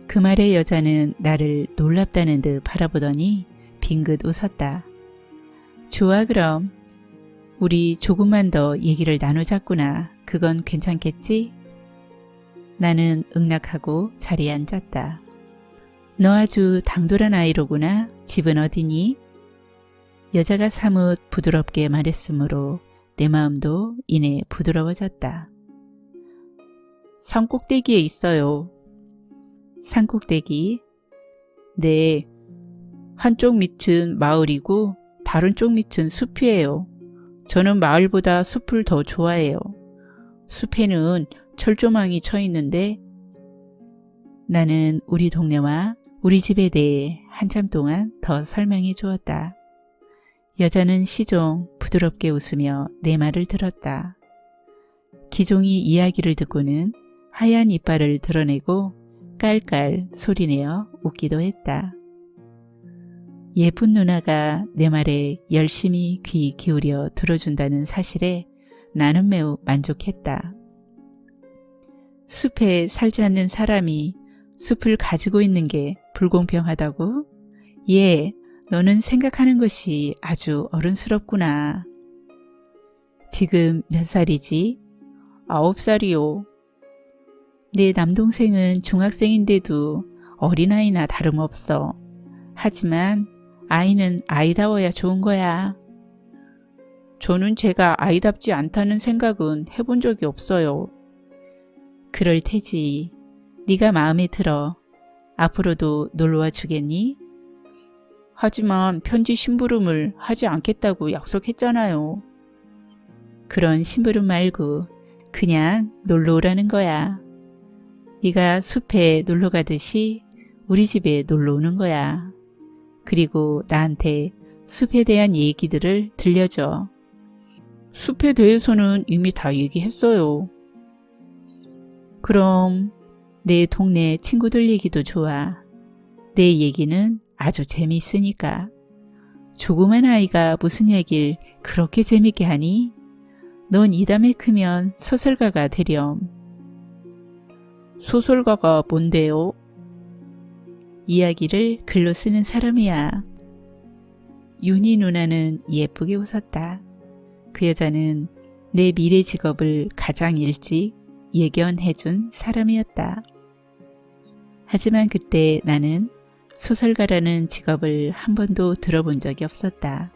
그 말에 여자는 나를 놀랍다는 듯 바라보더니 빙긋 웃었다. 좋아 그럼. 우리 조금만 더 얘기를 나누자꾸나. 그건 괜찮겠지? 나는 응낙하고 자리에 앉았다. 너 아주 당돌한 아이로구나. 집은 어디니? 여자가 사뭇 부드럽게 말했으므로 내 마음도 이내 부드러워졌다. 산 꼭대기에 있어요. 산꼭대기. 네, 한쪽 밑은 마을이고 다른 쪽 밑은 숲이에요. 저는 마을보다 숲을 더 좋아해요. 숲에는 철조망이 쳐 있는데 나는 우리 동네와 우리 집에 대해 한참 동안 더 설명해 주었다. 여자는 시종 부드럽게 웃으며 내 말을 들었다. 기종이 이야기를 듣고는 하얀 이빨을 드러내고 깔깔 소리내어 웃기도 했다. 예쁜 누나가 내 말에 열심히 귀 기울여 들어준다는 사실에 나는 매우 만족했다. 숲에 살지 않는 사람이 숲을 가지고 있는 게 불공평하다고? 예, 너는 생각하는 것이 아주 어른스럽구나. 지금 몇 살이지? 9살이요. 내 남동생은 중학생인데도 어린아이나 다름없어. 하지만 아이는 아이다워야 좋은 거야. 저는 제가 아이답지 않다는 생각은 해본 적이 없어요. 그럴 테지. 네가 마음에 들어. 앞으로도 놀러와 주겠니? 하지만 편지 심부름을 하지 않겠다고 약속했잖아요. 그런 심부름 말고 그냥 놀러 오라는 거야. 네가 숲에 놀러 가듯이 우리 집에 놀러 오는 거야. 그리고 나한테 숲에 대한 얘기들을 들려줘. 숲에 대해서는 이미 다 얘기했어요. 그럼 내 동네 친구들 얘기도 좋아. 내 얘기는 아주 재미있으니까. 조그만 아이가 무슨 얘기를 그렇게 재밌게 하니? 넌 이담에 크면 소설가가 되렴. 소설가가 뭔데요? 이야기를 글로 쓰는 사람이야. 윤희 누나는 예쁘게 웃었다. 그 여자는 내 미래 직업을 가장 일찍 예견해준 사람이었다. 하지만 그때 나는 소설가라는 직업을 한 번도 들어본 적이 없었다.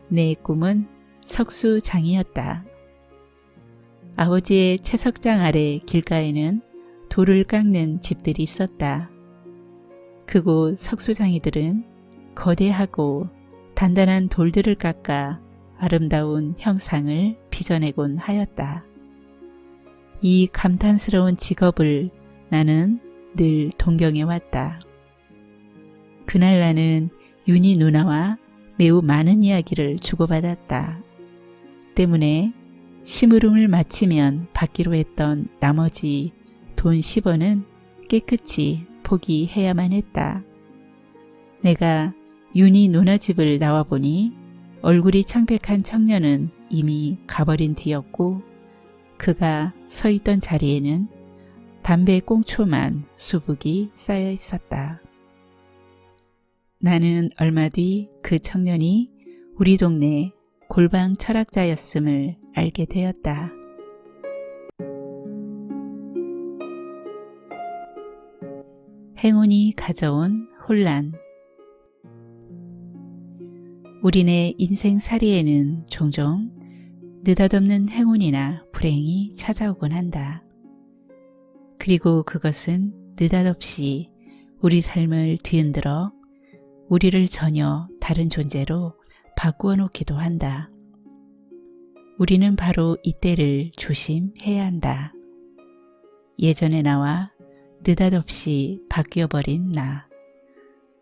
내 꿈은 석수장이었다. 아버지의 채석장 아래 길가에는 돌을 깎는 집들이 있었다. 그곳 석수장이들은 거대하고 단단한 돌들을 깎아 아름다운 형상을 빚어내곤 하였다. 이 감탄스러운 직업을 나는 늘 동경해왔다. 그날 나는 윤희 누나와 매우 많은 이야기를 주고받았다. 때문에 심부름을 마치면 받기로 했던 나머지 돈 10원은 깨끗이 포기해야만 했다. 내가 윤희 누나 집을 나와보니 얼굴이 창백한 청년은 이미 가버린 뒤였고 그가 서 있던 자리에는 담배 꽁초만 수북이 쌓여 있었다. 나는 얼마 뒤 그 청년이 우리 동네 골방 철학자였음을 알게 되었다. 행운이 가져온 혼란. 우리네 인생살이에는 종종 느닷없는 행운이나 불행이 찾아오곤 한다. 그리고 그것은 느닷없이 우리 삶을 뒤흔들어 우리를 전혀 다른 존재로 바꾸어 놓기도 한다. 우리는 바로 이때를 조심해야 한다. 예전의 나와 느닷없이 바뀌어버린 나.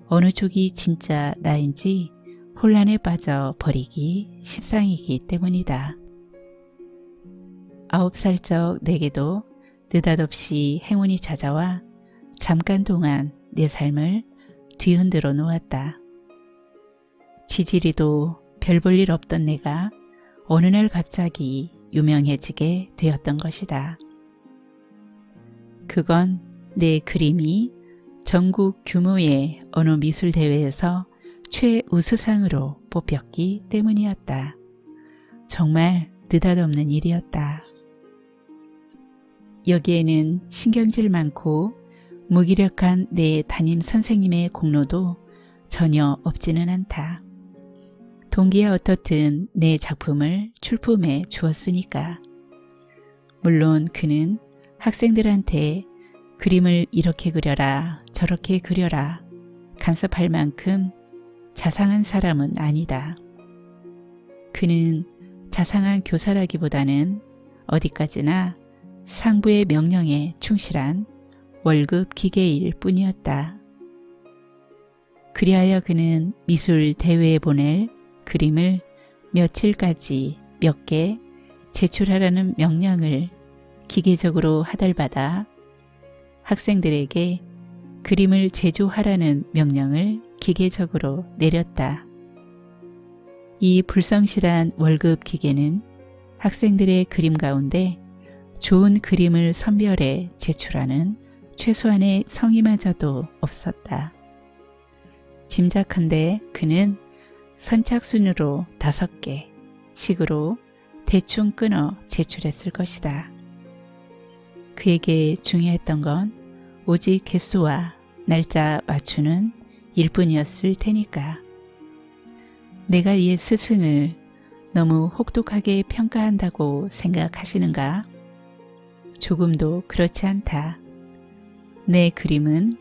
어느 쪽이 진짜 나인지 혼란에 빠져 버리기 십상이기 때문이다. 9살적 내게도 느닷없이 행운이 찾아와 잠깐 동안 내 삶을 뒤흔들어 놓았다. 지지리도 별 볼 일 없던 내가 어느 날 갑자기 유명해지게 되었던 것이다. 그건 내 그림이 전국 규모의 어느 미술 대회에서 최우수상으로 뽑혔기 때문이었다. 정말 느닷없는 일이었다. 여기에는 신경질 많고 무기력한 내 담임 선생님의 공로도 전혀 없지는 않다. 동기야 어떻든 내 작품을 출품해 주었으니까. 물론 그는 학생들한테 그림을 이렇게 그려라, 저렇게 그려라 간섭할 만큼 자상한 사람은 아니다. 그는 자상한 교사라기보다는 어디까지나 상부의 명령에 충실한 월급 기계일 뿐이었다. 그리하여 그는 미술 대회에 보낼 그림을 며칠까지 몇 개 제출하라는 명령을 기계적으로 하달받아 학생들에게 그림을 제조하라는 명령을 기계적으로 내렸다. 이 불성실한 월급 기계는 학생들의 그림 가운데 좋은 그림을 선별해 제출하는 최소한의 성의마저도 없었다. 짐작한데 그는 선착순으로 5개 식으로 대충 끊어 제출했을 것이다. 그에게 중요했던 건 오직 개수와 날짜 맞추는 일뿐이었을 테니까. 내가 옛 스승을 너무 혹독하게 평가한다고 생각하시는가? 조금도 그렇지 않다. 내 그림은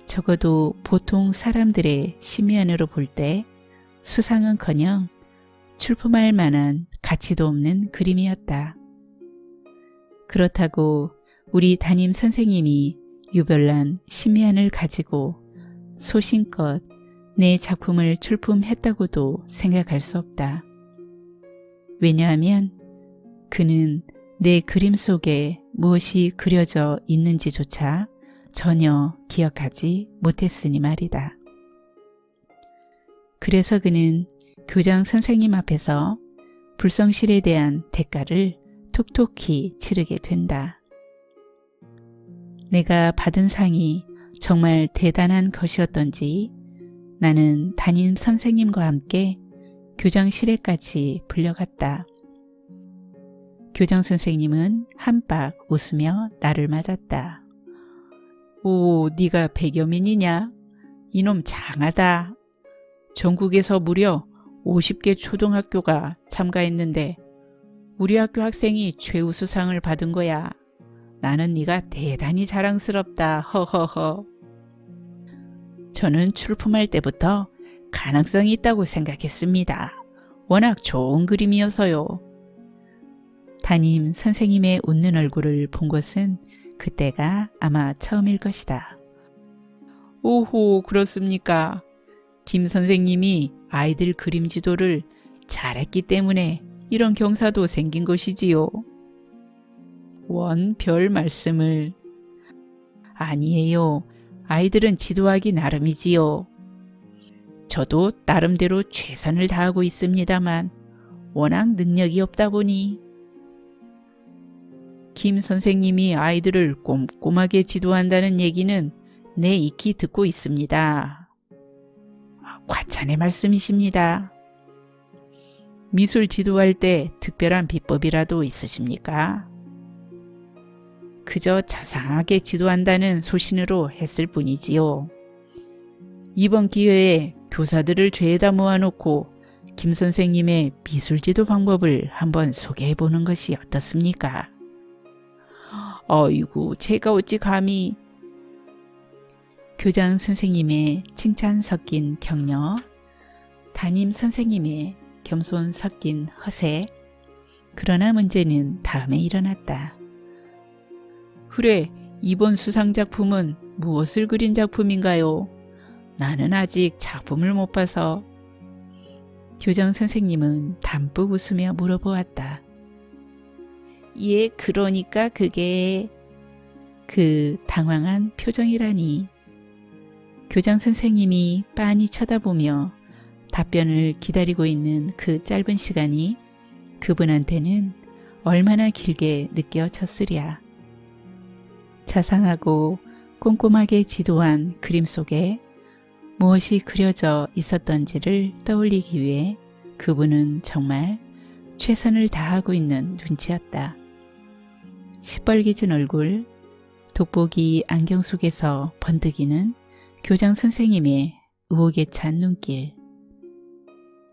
적어도 보통 사람들의 심의안으로 볼 때 수상은커녕 출품할 만한 가치도 없는 그림이었다. 그렇다고 우리 담임 선생님이 유별난 심의안을 가지고 소신껏 내 작품을 출품했다고도 생각할 수 없다. 왜냐하면 그는 내 그림 속에 무엇이 그려져 있는지조차 전혀 기억하지 못했으니 말이다. 그래서 그는 교장 선생님 앞에서 불성실에 대한 대가를 톡톡히 치르게 된다. 내가 받은 상이 정말 대단한 것이었던지 나는 담임 선생님과 함께 교장실에까지 불려갔다. 교장 선생님은 한박 웃으며 나를 맞았다. 오, 네가 백여민이냐? 이놈 장하다. 전국에서 무려 50개 초등학교가 참가했는데 우리 학교 학생이 최우수상을 받은 거야. 나는 네가 대단히 자랑스럽다. 허허허. 저는 출품할 때부터 가능성이 있다고 생각했습니다. 워낙 좋은 그림이어서요. 담임 선생님의 웃는 얼굴을 본 것은 그때가 아마 처음일 것이다. 오호, 그렇습니까? 김 선생님이 아이들 그림 지도를 잘했기 때문에 이런 경사도 생긴 것이지요. 원 별 말씀을. 아니에요. 아이들은 지도하기 나름이지요. 저도 나름대로 최선을 다하고 있습니다만 워낙 능력이 없다 보니. 김 선생님이 아이들을 꼼꼼하게 지도한다는 얘기는 내 익히 듣고 있습니다. 과찬의 말씀이십니다. 미술 지도할 때 특별한 비법이라도 있으십니까? 그저 자상하게 지도한다는 소신으로 했을 뿐이지요. 이번 기회에 교사들을 죄에다 모아놓고 김 선생님의 미술 지도 방법을 한번 소개해보는 것이 어떻습니까? 어이구, 제가 어찌 감히. 교장 선생님의 칭찬 섞인 격려, 담임 선생님의 겸손 섞인 허세. 그러나 문제는 다음에 일어났다. 그래, 이번 수상작품은 무엇을 그린 작품인가요? 나는 아직 작품을 못 봐서. 교장 선생님은 담뿍 웃으며 물어보았다. 예, 그러니까 그게... 그 당황한 표정이라니. 교장 선생님이 빤히 쳐다보며 답변을 기다리고 있는 그 짧은 시간이 그분한테는 얼마나 길게 느껴졌으랴. 자상하고 꼼꼼하게 지도한 그림 속에 무엇이 그려져 있었던지를 떠올리기 위해 그분은 정말 최선을 다하고 있는 눈치였다. 시뻘개진 얼굴, 돋보기 안경 속에서 번득이는 교장 선생님의 의혹에 찬 눈길.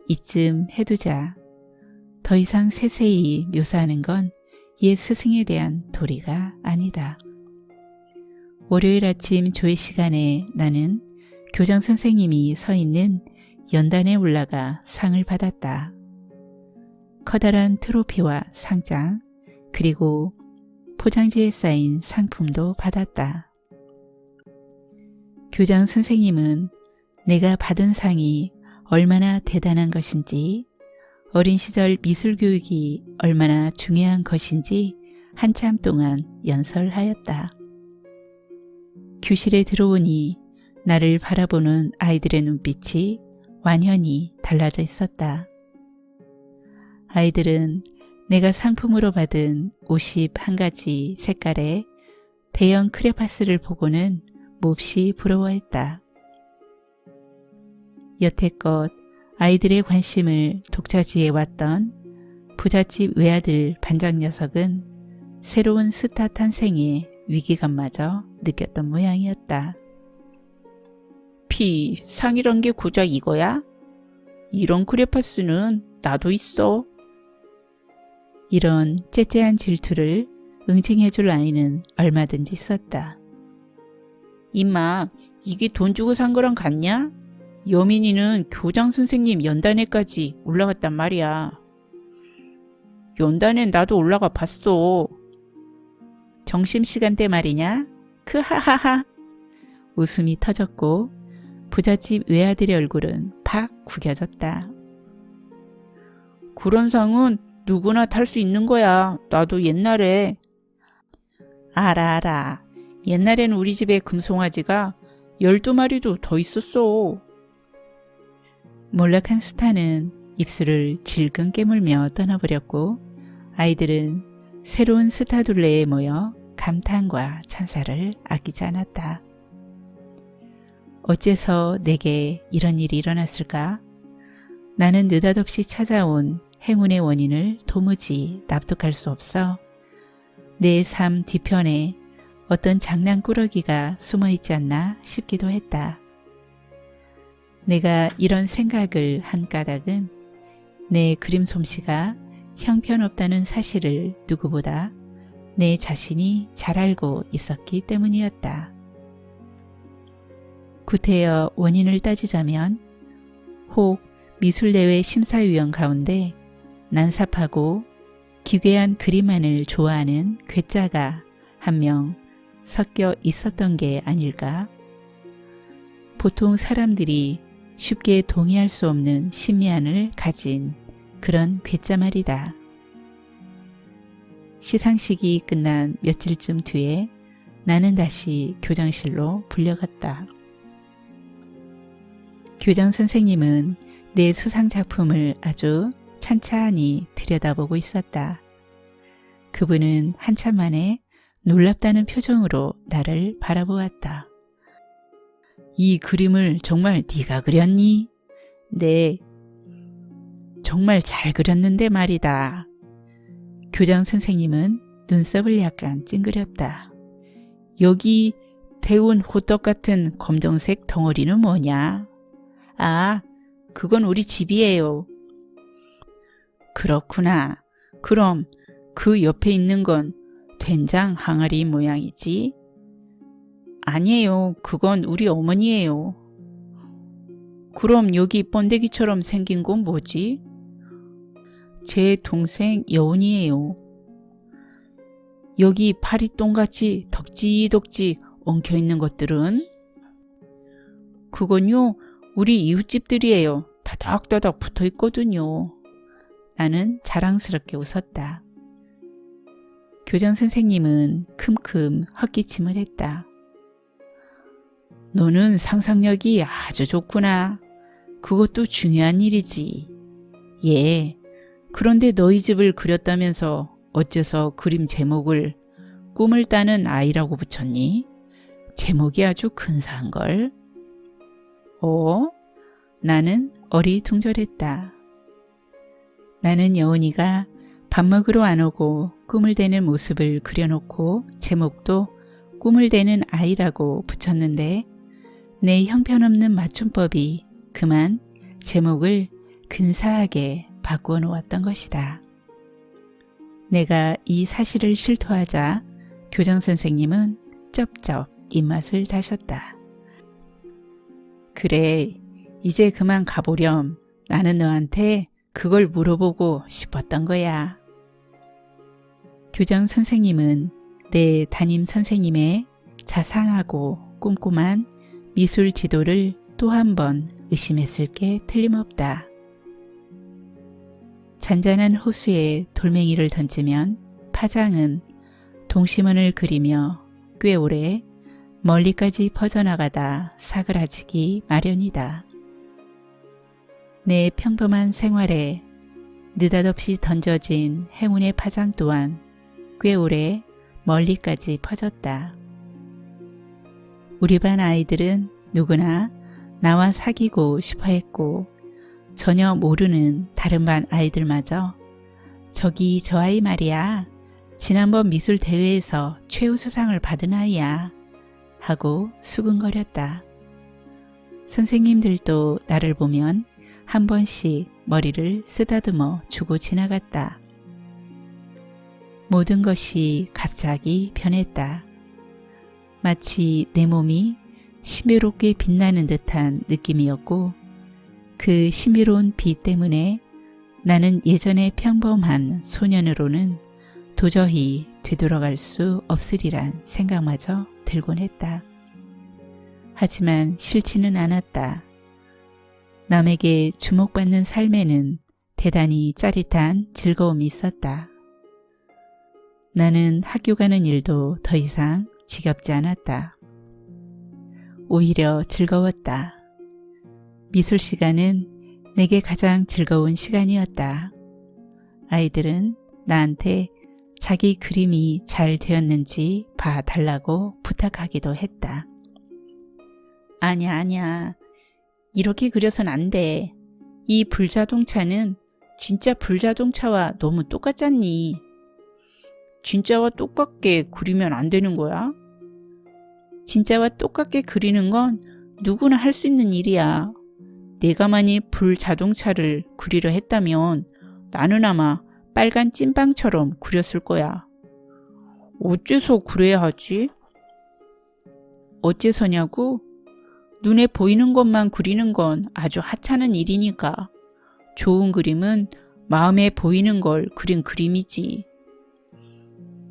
이쯤 해두자. 더 이상 세세히 묘사하는 건 옛 스승에 대한 도리가 아니다. 월요일 아침 조회 시간에 나는 교장 선생님이 서 있는 연단에 올라가 상을 받았다. 커다란 트로피와 상장, 그리고 포장지에 쌓인 상품도 받았다. 교장 선생님은 내가 받은 상이 얼마나 대단한 것인지, 어린 시절 미술 교육이 얼마나 중요한 것인지 한참 동안 연설하였다. 교실에 들어오니 나를 바라보는 아이들의 눈빛이 완연히 달라져 있었다. 아이들은 내가 상품으로 받은 51가지 색깔의 대형 크레파스를 보고는 몹시 부러워했다. 여태껏 아이들의 관심을 독차지해 왔던 부잣집 외아들 반장 녀석은 새로운 스타 탄생의 위기감마저 느꼈던 모양이었다. 피, 상이란 게 고작 이거야? 이런 크레파스는 나도 있어. 이런 째째한 질투를 응징해줄 아이는 얼마든지 있었다. 임마, 이게 돈 주고 산 거랑 같냐? 여민이는 교장 선생님 연단회까지 올라갔단 말이야. 연단엔 나도 올라가 봤어. 점심시간 때 말이냐? 크하하하. 웃음이 터졌고 부잣집 외아들의 얼굴은 팍 구겨졌다. 그런 상은 누구나 탈 수 있는 거야. 나도 옛날에. 알아. 옛날에는 우리 집에 금송아지가 12마리도 더 있었어. 몰락한 스타는 입술을 질끈 깨물며 떠나버렸고 아이들은 새로운 스타 둘레에 모여 감탄과 찬사를 아끼지 않았다. 어째서 내게 이런 일이 일어났을까? 나는 느닷없이 찾아온 행운의 원인을 도무지 납득할 수 없어 내 삶 뒤편에 어떤 장난꾸러기가 숨어있지 않나 싶기도 했다. 내가 이런 생각을 한 까닭은 내 그림 솜씨가 형편없다는 사실을 누구보다 내 자신이 잘 알고 있었기 때문이었다. 구태여 원인을 따지자면 혹 미술대회 심사위원 가운데 난삽하고 기괴한 그림만을 좋아하는 괴짜가 한 명 섞여 있었던 게 아닐까? 보통 사람들이 쉽게 동의할 수 없는 심미안을 가진 그런 괴짜 말이다. 시상식이 끝난 며칠쯤 뒤에 나는 다시 교장실로 불려갔다. 교장 선생님은 내 수상작품을 아주 찬찬히 들여다보고 있었다. 그분은 한참 만에 놀랍다는 표정으로 나를 바라보았다. 이 그림을 정말 네가 그렸니? 네, 정말 잘 그렸는데 말이다. 교장 선생님은 눈썹을 약간 찡그렸다. 여기 데운 호떡 같은 검정색 덩어리는 뭐냐? 아, 그건 우리 집이에요. 그렇구나. 그럼 그 옆에 있는 건 된장 항아리 모양이지? 아니에요. 그건 우리 어머니예요. 그럼 여기 번데기처럼 생긴 건 뭐지? 제 동생 여운이에요. 여기 파리똥같이 덕지덕지 엉켜있는 것들은? 그건요, 우리 이웃집들이에요. 다닥다닥 붙어있거든요. 나는 자랑스럽게 웃었다. 교장 선생님은 큼큼 헛기침을 했다. 너는 상상력이 아주 좋구나. 그것도 중요한 일이지. 예, 그런데 너희 집을 그렸다면서 어째서 그림 제목을 꿈을 따는 아이라고 붙였니? 제목이 아주 근사한걸. 나는 어리둥절했다. 나는 여운이가 밥 먹으러 안 오고 꿈을 대는 모습을 그려놓고 제목도 꿈을 대는 아이라고 붙였는데 내 형편없는 맞춤법이 그만 제목을 근사하게 바꾸어 놓았던 것이다. 내가 이 사실을 실토하자 교장 선생님은 쩝쩝 입맛을 다셨다. 그래, 이제 그만 가보렴. 나는 너한테 그걸 물어보고 싶었던 거야. 교장 선생님은 내 담임 선생님의 자상하고 꼼꼼한 미술 지도를 또 한 번 의심했을 게 틀림없다. 잔잔한 호수에 돌멩이를 던지면 파장은 동심원을 그리며 꽤 오래 멀리까지 퍼져나가다 사그라지기 마련이다. 내 평범한 생활에 느닷없이 던져진 행운의 파장 또한 꽤 오래 멀리까지 퍼졌다. 우리 반 아이들은 누구나 나와 사귀고 싶어 했고 전혀 모르는 다른 반 아이들마저 저기 저 아이 말이야. 지난번 미술 대회에서 최우수상을 받은 아이야. 하고 수근거렸다. 선생님들도 나를 보면 한 번씩 머리를 쓰다듬어 주고 지나갔다. 모든 것이 갑자기 변했다. 마치 내 몸이 신비롭게 빛나는 듯한 느낌이었고 그 신비로운 빛 때문에 나는 예전의 평범한 소년으로는 도저히 되돌아갈 수 없으리란 생각마저 들곤 했다. 하지만 싫지는 않았다. 남에게 주목받는 삶에는 대단히 짜릿한 즐거움이 있었다. 나는 학교 가는 일도 더 이상 지겹지 않았다. 오히려 즐거웠다. 미술 시간은 내게 가장 즐거운 시간이었다. 아이들은 나한테 자기 그림이 잘 되었는지 봐달라고 부탁하기도 했다. 아니야. 이렇게 그려선 안 돼. 이 불자동차는 진짜 불자동차와 너무 똑같잖니. 진짜와 똑같게 그리면 안 되는 거야? 진짜와 똑같게 그리는 건 누구나 할 수 있는 일이야. 내가 만일 불자동차를 그리려 했다면 나는 아마 빨간 찐빵처럼 그렸을 거야. 어째서 그래야 하지? 어째서냐고? 눈에 보이는 것만 그리는 건 아주 하찮은 일이니까. 좋은 그림은 마음에 보이는 걸 그린 그림이지.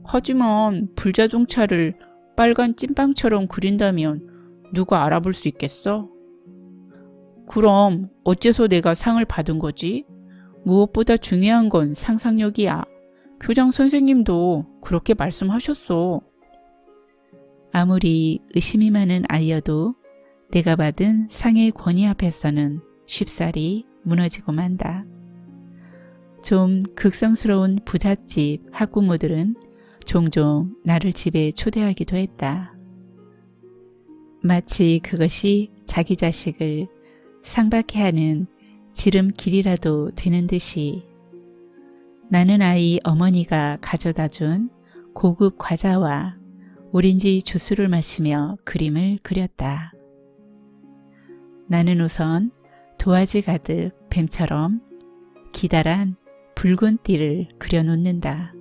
하지만 불자동차를 빨간 찐빵처럼 그린다면 누가 알아볼 수 있겠어? 그럼 어째서 내가 상을 받은 거지? 무엇보다 중요한 건 상상력이야. 교장 선생님도 그렇게 말씀하셨어. 아무리 의심이 많은 아이여도 내가 받은 상의 권위 앞에서는 쉽사리 무너지고 만다. 좀 극성스러운 부잣집 학부모들은 종종 나를 집에 초대하기도 했다. 마치 그것이 자기 자식을 상받게 하는 지름길이라도 되는 듯이 나는 아이 어머니가 가져다 준 고급 과자와 오렌지 주스를 마시며 그림을 그렸다. 나는 우선 도화지 가득 뱀처럼 기다란 붉은 띠를 그려놓는다.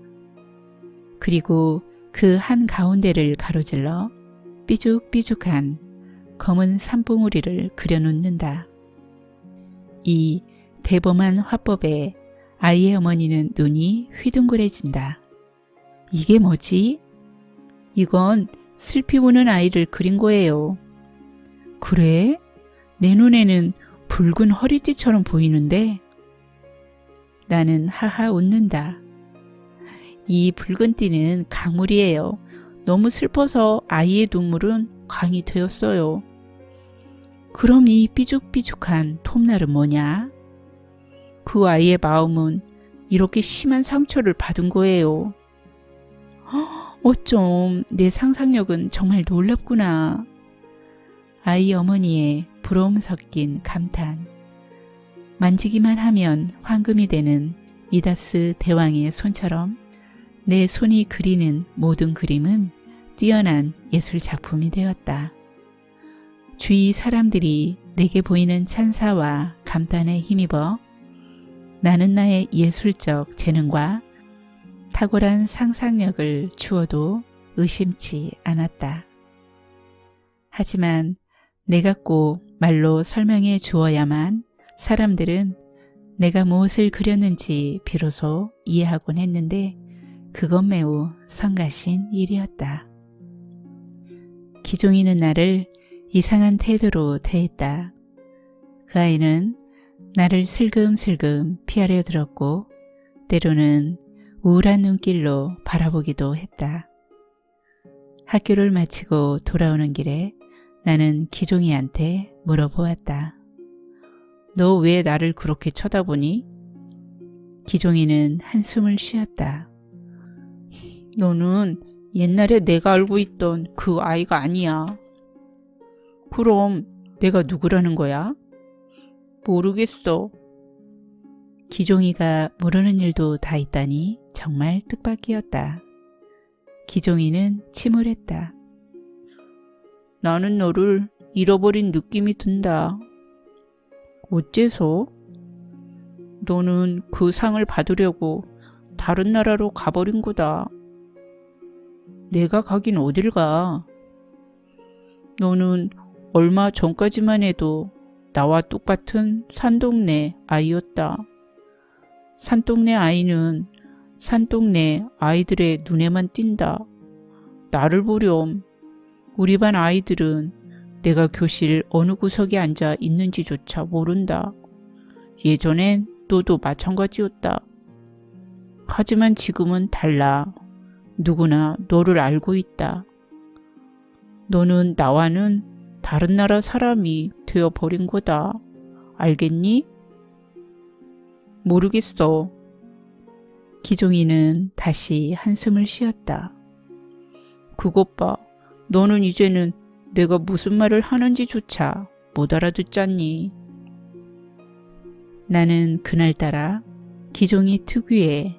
그리고 그 한가운데를 가로질러 삐죽삐죽한 검은 산봉우리를 그려놓는다. 이 대범한 화법에 아이의 어머니는 눈이 휘둥그레진다. 이게 뭐지? 이건 슬피 우는 아이를 그린 거예요. 그래? 내 눈에는 붉은 허리띠처럼 보이는데? 나는 하하 웃는다. 이 붉은 띠는 강물이에요. 너무 슬퍼서 아이의 눈물은 강이 되었어요. 그럼 이 삐죽삐죽한 톱날은 뭐냐? 그 아이의 마음은 이렇게 심한 상처를 받은 거예요. 어쩜 내 상상력은 정말 놀랍구나. 아이 어머니의 부러움 섞인 감탄. 만지기만 하면 황금이 되는 미다스 대왕의 손처럼 내 손이 그리는 모든 그림은 뛰어난 예술 작품이 되었다. 주위 사람들이 내게 보이는 찬사와 감탄에 힘입어 나는 나의 예술적 재능과 탁월한 상상력을 주어도 의심치 않았다. 하지만 내가 꼭 말로 설명해 주어야만 사람들은 내가 무엇을 그렸는지 비로소 이해하곤 했는데 그건 매우 성가신 일이었다. 기종이는 나를 이상한 태도로 대했다. 그 아이는 나를 슬금슬금 피하려 들었고 때로는 우울한 눈길로 바라보기도 했다. 학교를 마치고 돌아오는 길에 나는 기종이한테 물어보았다. 너 왜 나를 그렇게 쳐다보니? 기종이는 한숨을 쉬었다. 너는 옛날에 내가 알고 있던 그 아이가 아니야. 그럼 내가 누구라는 거야? 모르겠어. 기종이가 모르는 일도 다 있다니 정말 뜻밖이었다. 기종이는 침울했다. 나는 너를 잃어버린 느낌이 든다. 어째서? 너는 그 상을 받으려고 다른 나라로 가버린 거다. 내가 가긴 어딜 가. 너는 얼마 전까지만 해도 나와 똑같은 산동네 아이였다. 산동네 아이는 산동네 아이들의 눈에만 띈다. 나를 보렴. 우리 반 아이들은 내가 교실 어느 구석에 앉아 있는지조차 모른다. 예전엔 너도 마찬가지였다. 하지만 지금은 달라. 누구나 너를 알고 있다. 너는 나와는 다른 나라 사람이 되어버린 거다. 알겠니? 모르겠어. 기종이는 다시 한숨을 쉬었다. 그것 봐. 너는 이제는 내가 무슨 말을 하는지조차 못 알아듣잖니. 나는 그날따라 기종이 특유의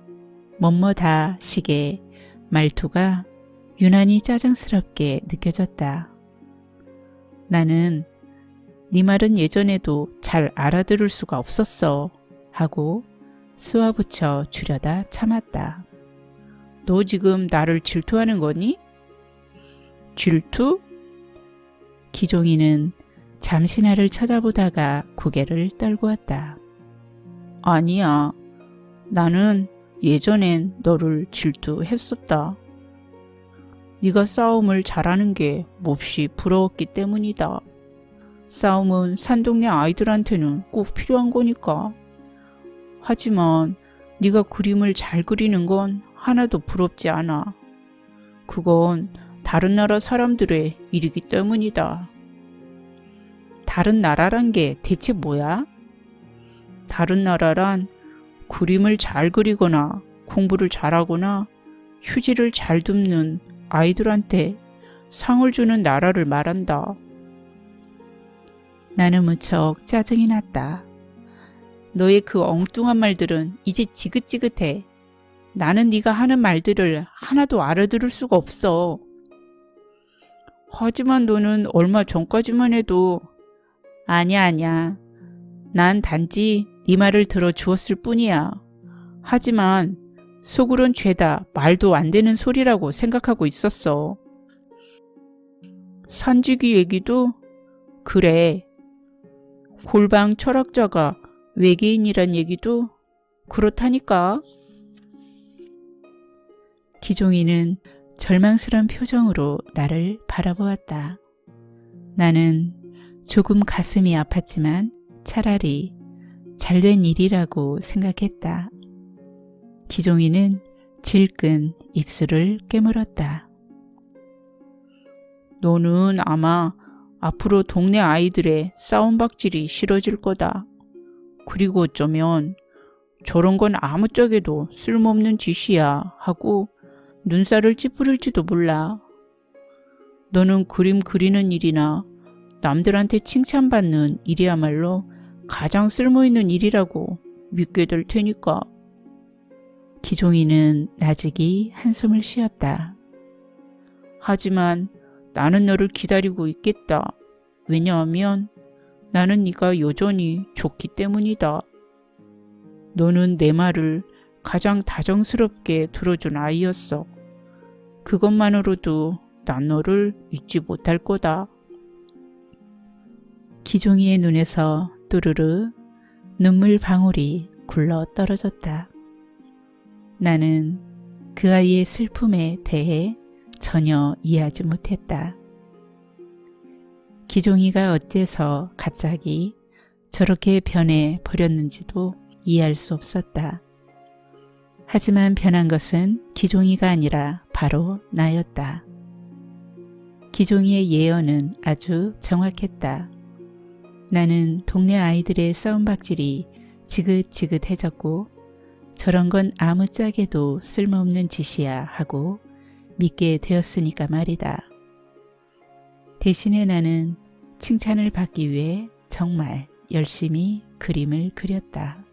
뭐뭐다 식의 말투가 유난히 짜증스럽게 느껴졌다. 나는 네 말은 예전에도 잘 알아들을 수가 없었어 하고 쏘아붙여 주려다 참았다. 너 지금 나를 질투하는 거니? 질투? 기종이는 잠시 나를 쳐다보다가 고개를 떨구었다. 아니야. 나는 예전엔 너를 질투했었다. 네가 싸움을 잘하는 게 몹시 부러웠기 때문이다. 싸움은 산동네 아이들한테는 꼭 필요한 거니까. 하지만 네가 그림을 잘 그리는 건 하나도 부럽지 않아. 그건 다른 나라 사람들의 일이기 때문이다. 다른 나라란 게 대체 뭐야? 다른 나라란 그림을 잘 그리거나 공부를 잘하거나 휴지를 잘 줍는 아이들한테 상을 주는 나라를 말한다. 나는 무척 짜증이 났다. 너의 그 엉뚱한 말들은 이제 지긋지긋해. 나는 네가 하는 말들을 하나도 알아들을 수가 없어. 하지만 너는 얼마 전까지만 해도 아니야. 난 단지 네 말을 들어주었을 뿐이야. 하지만 속으론 죄다 말도 안 되는 소리라고 생각하고 있었어. 산지기 얘기도 그래. 골방 철학자가 외계인이란 얘기도 그렇다니까. 기종이는 절망스러운 표정으로 나를 바라보았다. 나는 조금 가슴이 아팠지만 차라리 잘된 일이라고 생각했다. 기종이는 질끈 입술을 깨물었다. 너는 아마 앞으로 동네 아이들의 싸움박질이 싫어질 거다. 그리고 어쩌면 저런 건 아무짝에도 쓸모없는 짓이야 하고 눈살을 찌푸릴지도 몰라. 너는 그림 그리는 일이나 남들한테 칭찬받는 일이야말로 가장 쓸모있는 일이라고 믿게 될 테니까. 기종이는 나직이 한숨을 쉬었다. 하지만 나는 너를 기다리고 있겠다. 왜냐하면 나는 네가 여전히 좋기 때문이다. 너는 내 말을 가장 다정스럽게 들어준 아이였어. 그것만으로도 난 너를 잊지 못할 거다. 기종이의 눈에서 또르르 눈물 방울이 굴러 떨어졌다. 나는 그 아이의 슬픔에 대해 전혀 이해하지 못했다. 기종이가 어째서 갑자기 저렇게 변해 버렸는지도 이해할 수 없었다. 하지만 변한 것은 기종이가 아니라 바로 나였다. 기종이의 예언은 아주 정확했다. 나는 동네 아이들의 싸움박질이 지긋지긋해졌고 저런 건 아무짝에도 쓸모없는 짓이야 하고 믿게 되었으니까 말이다. 대신에 나는 칭찬을 받기 위해 정말 열심히 그림을 그렸다.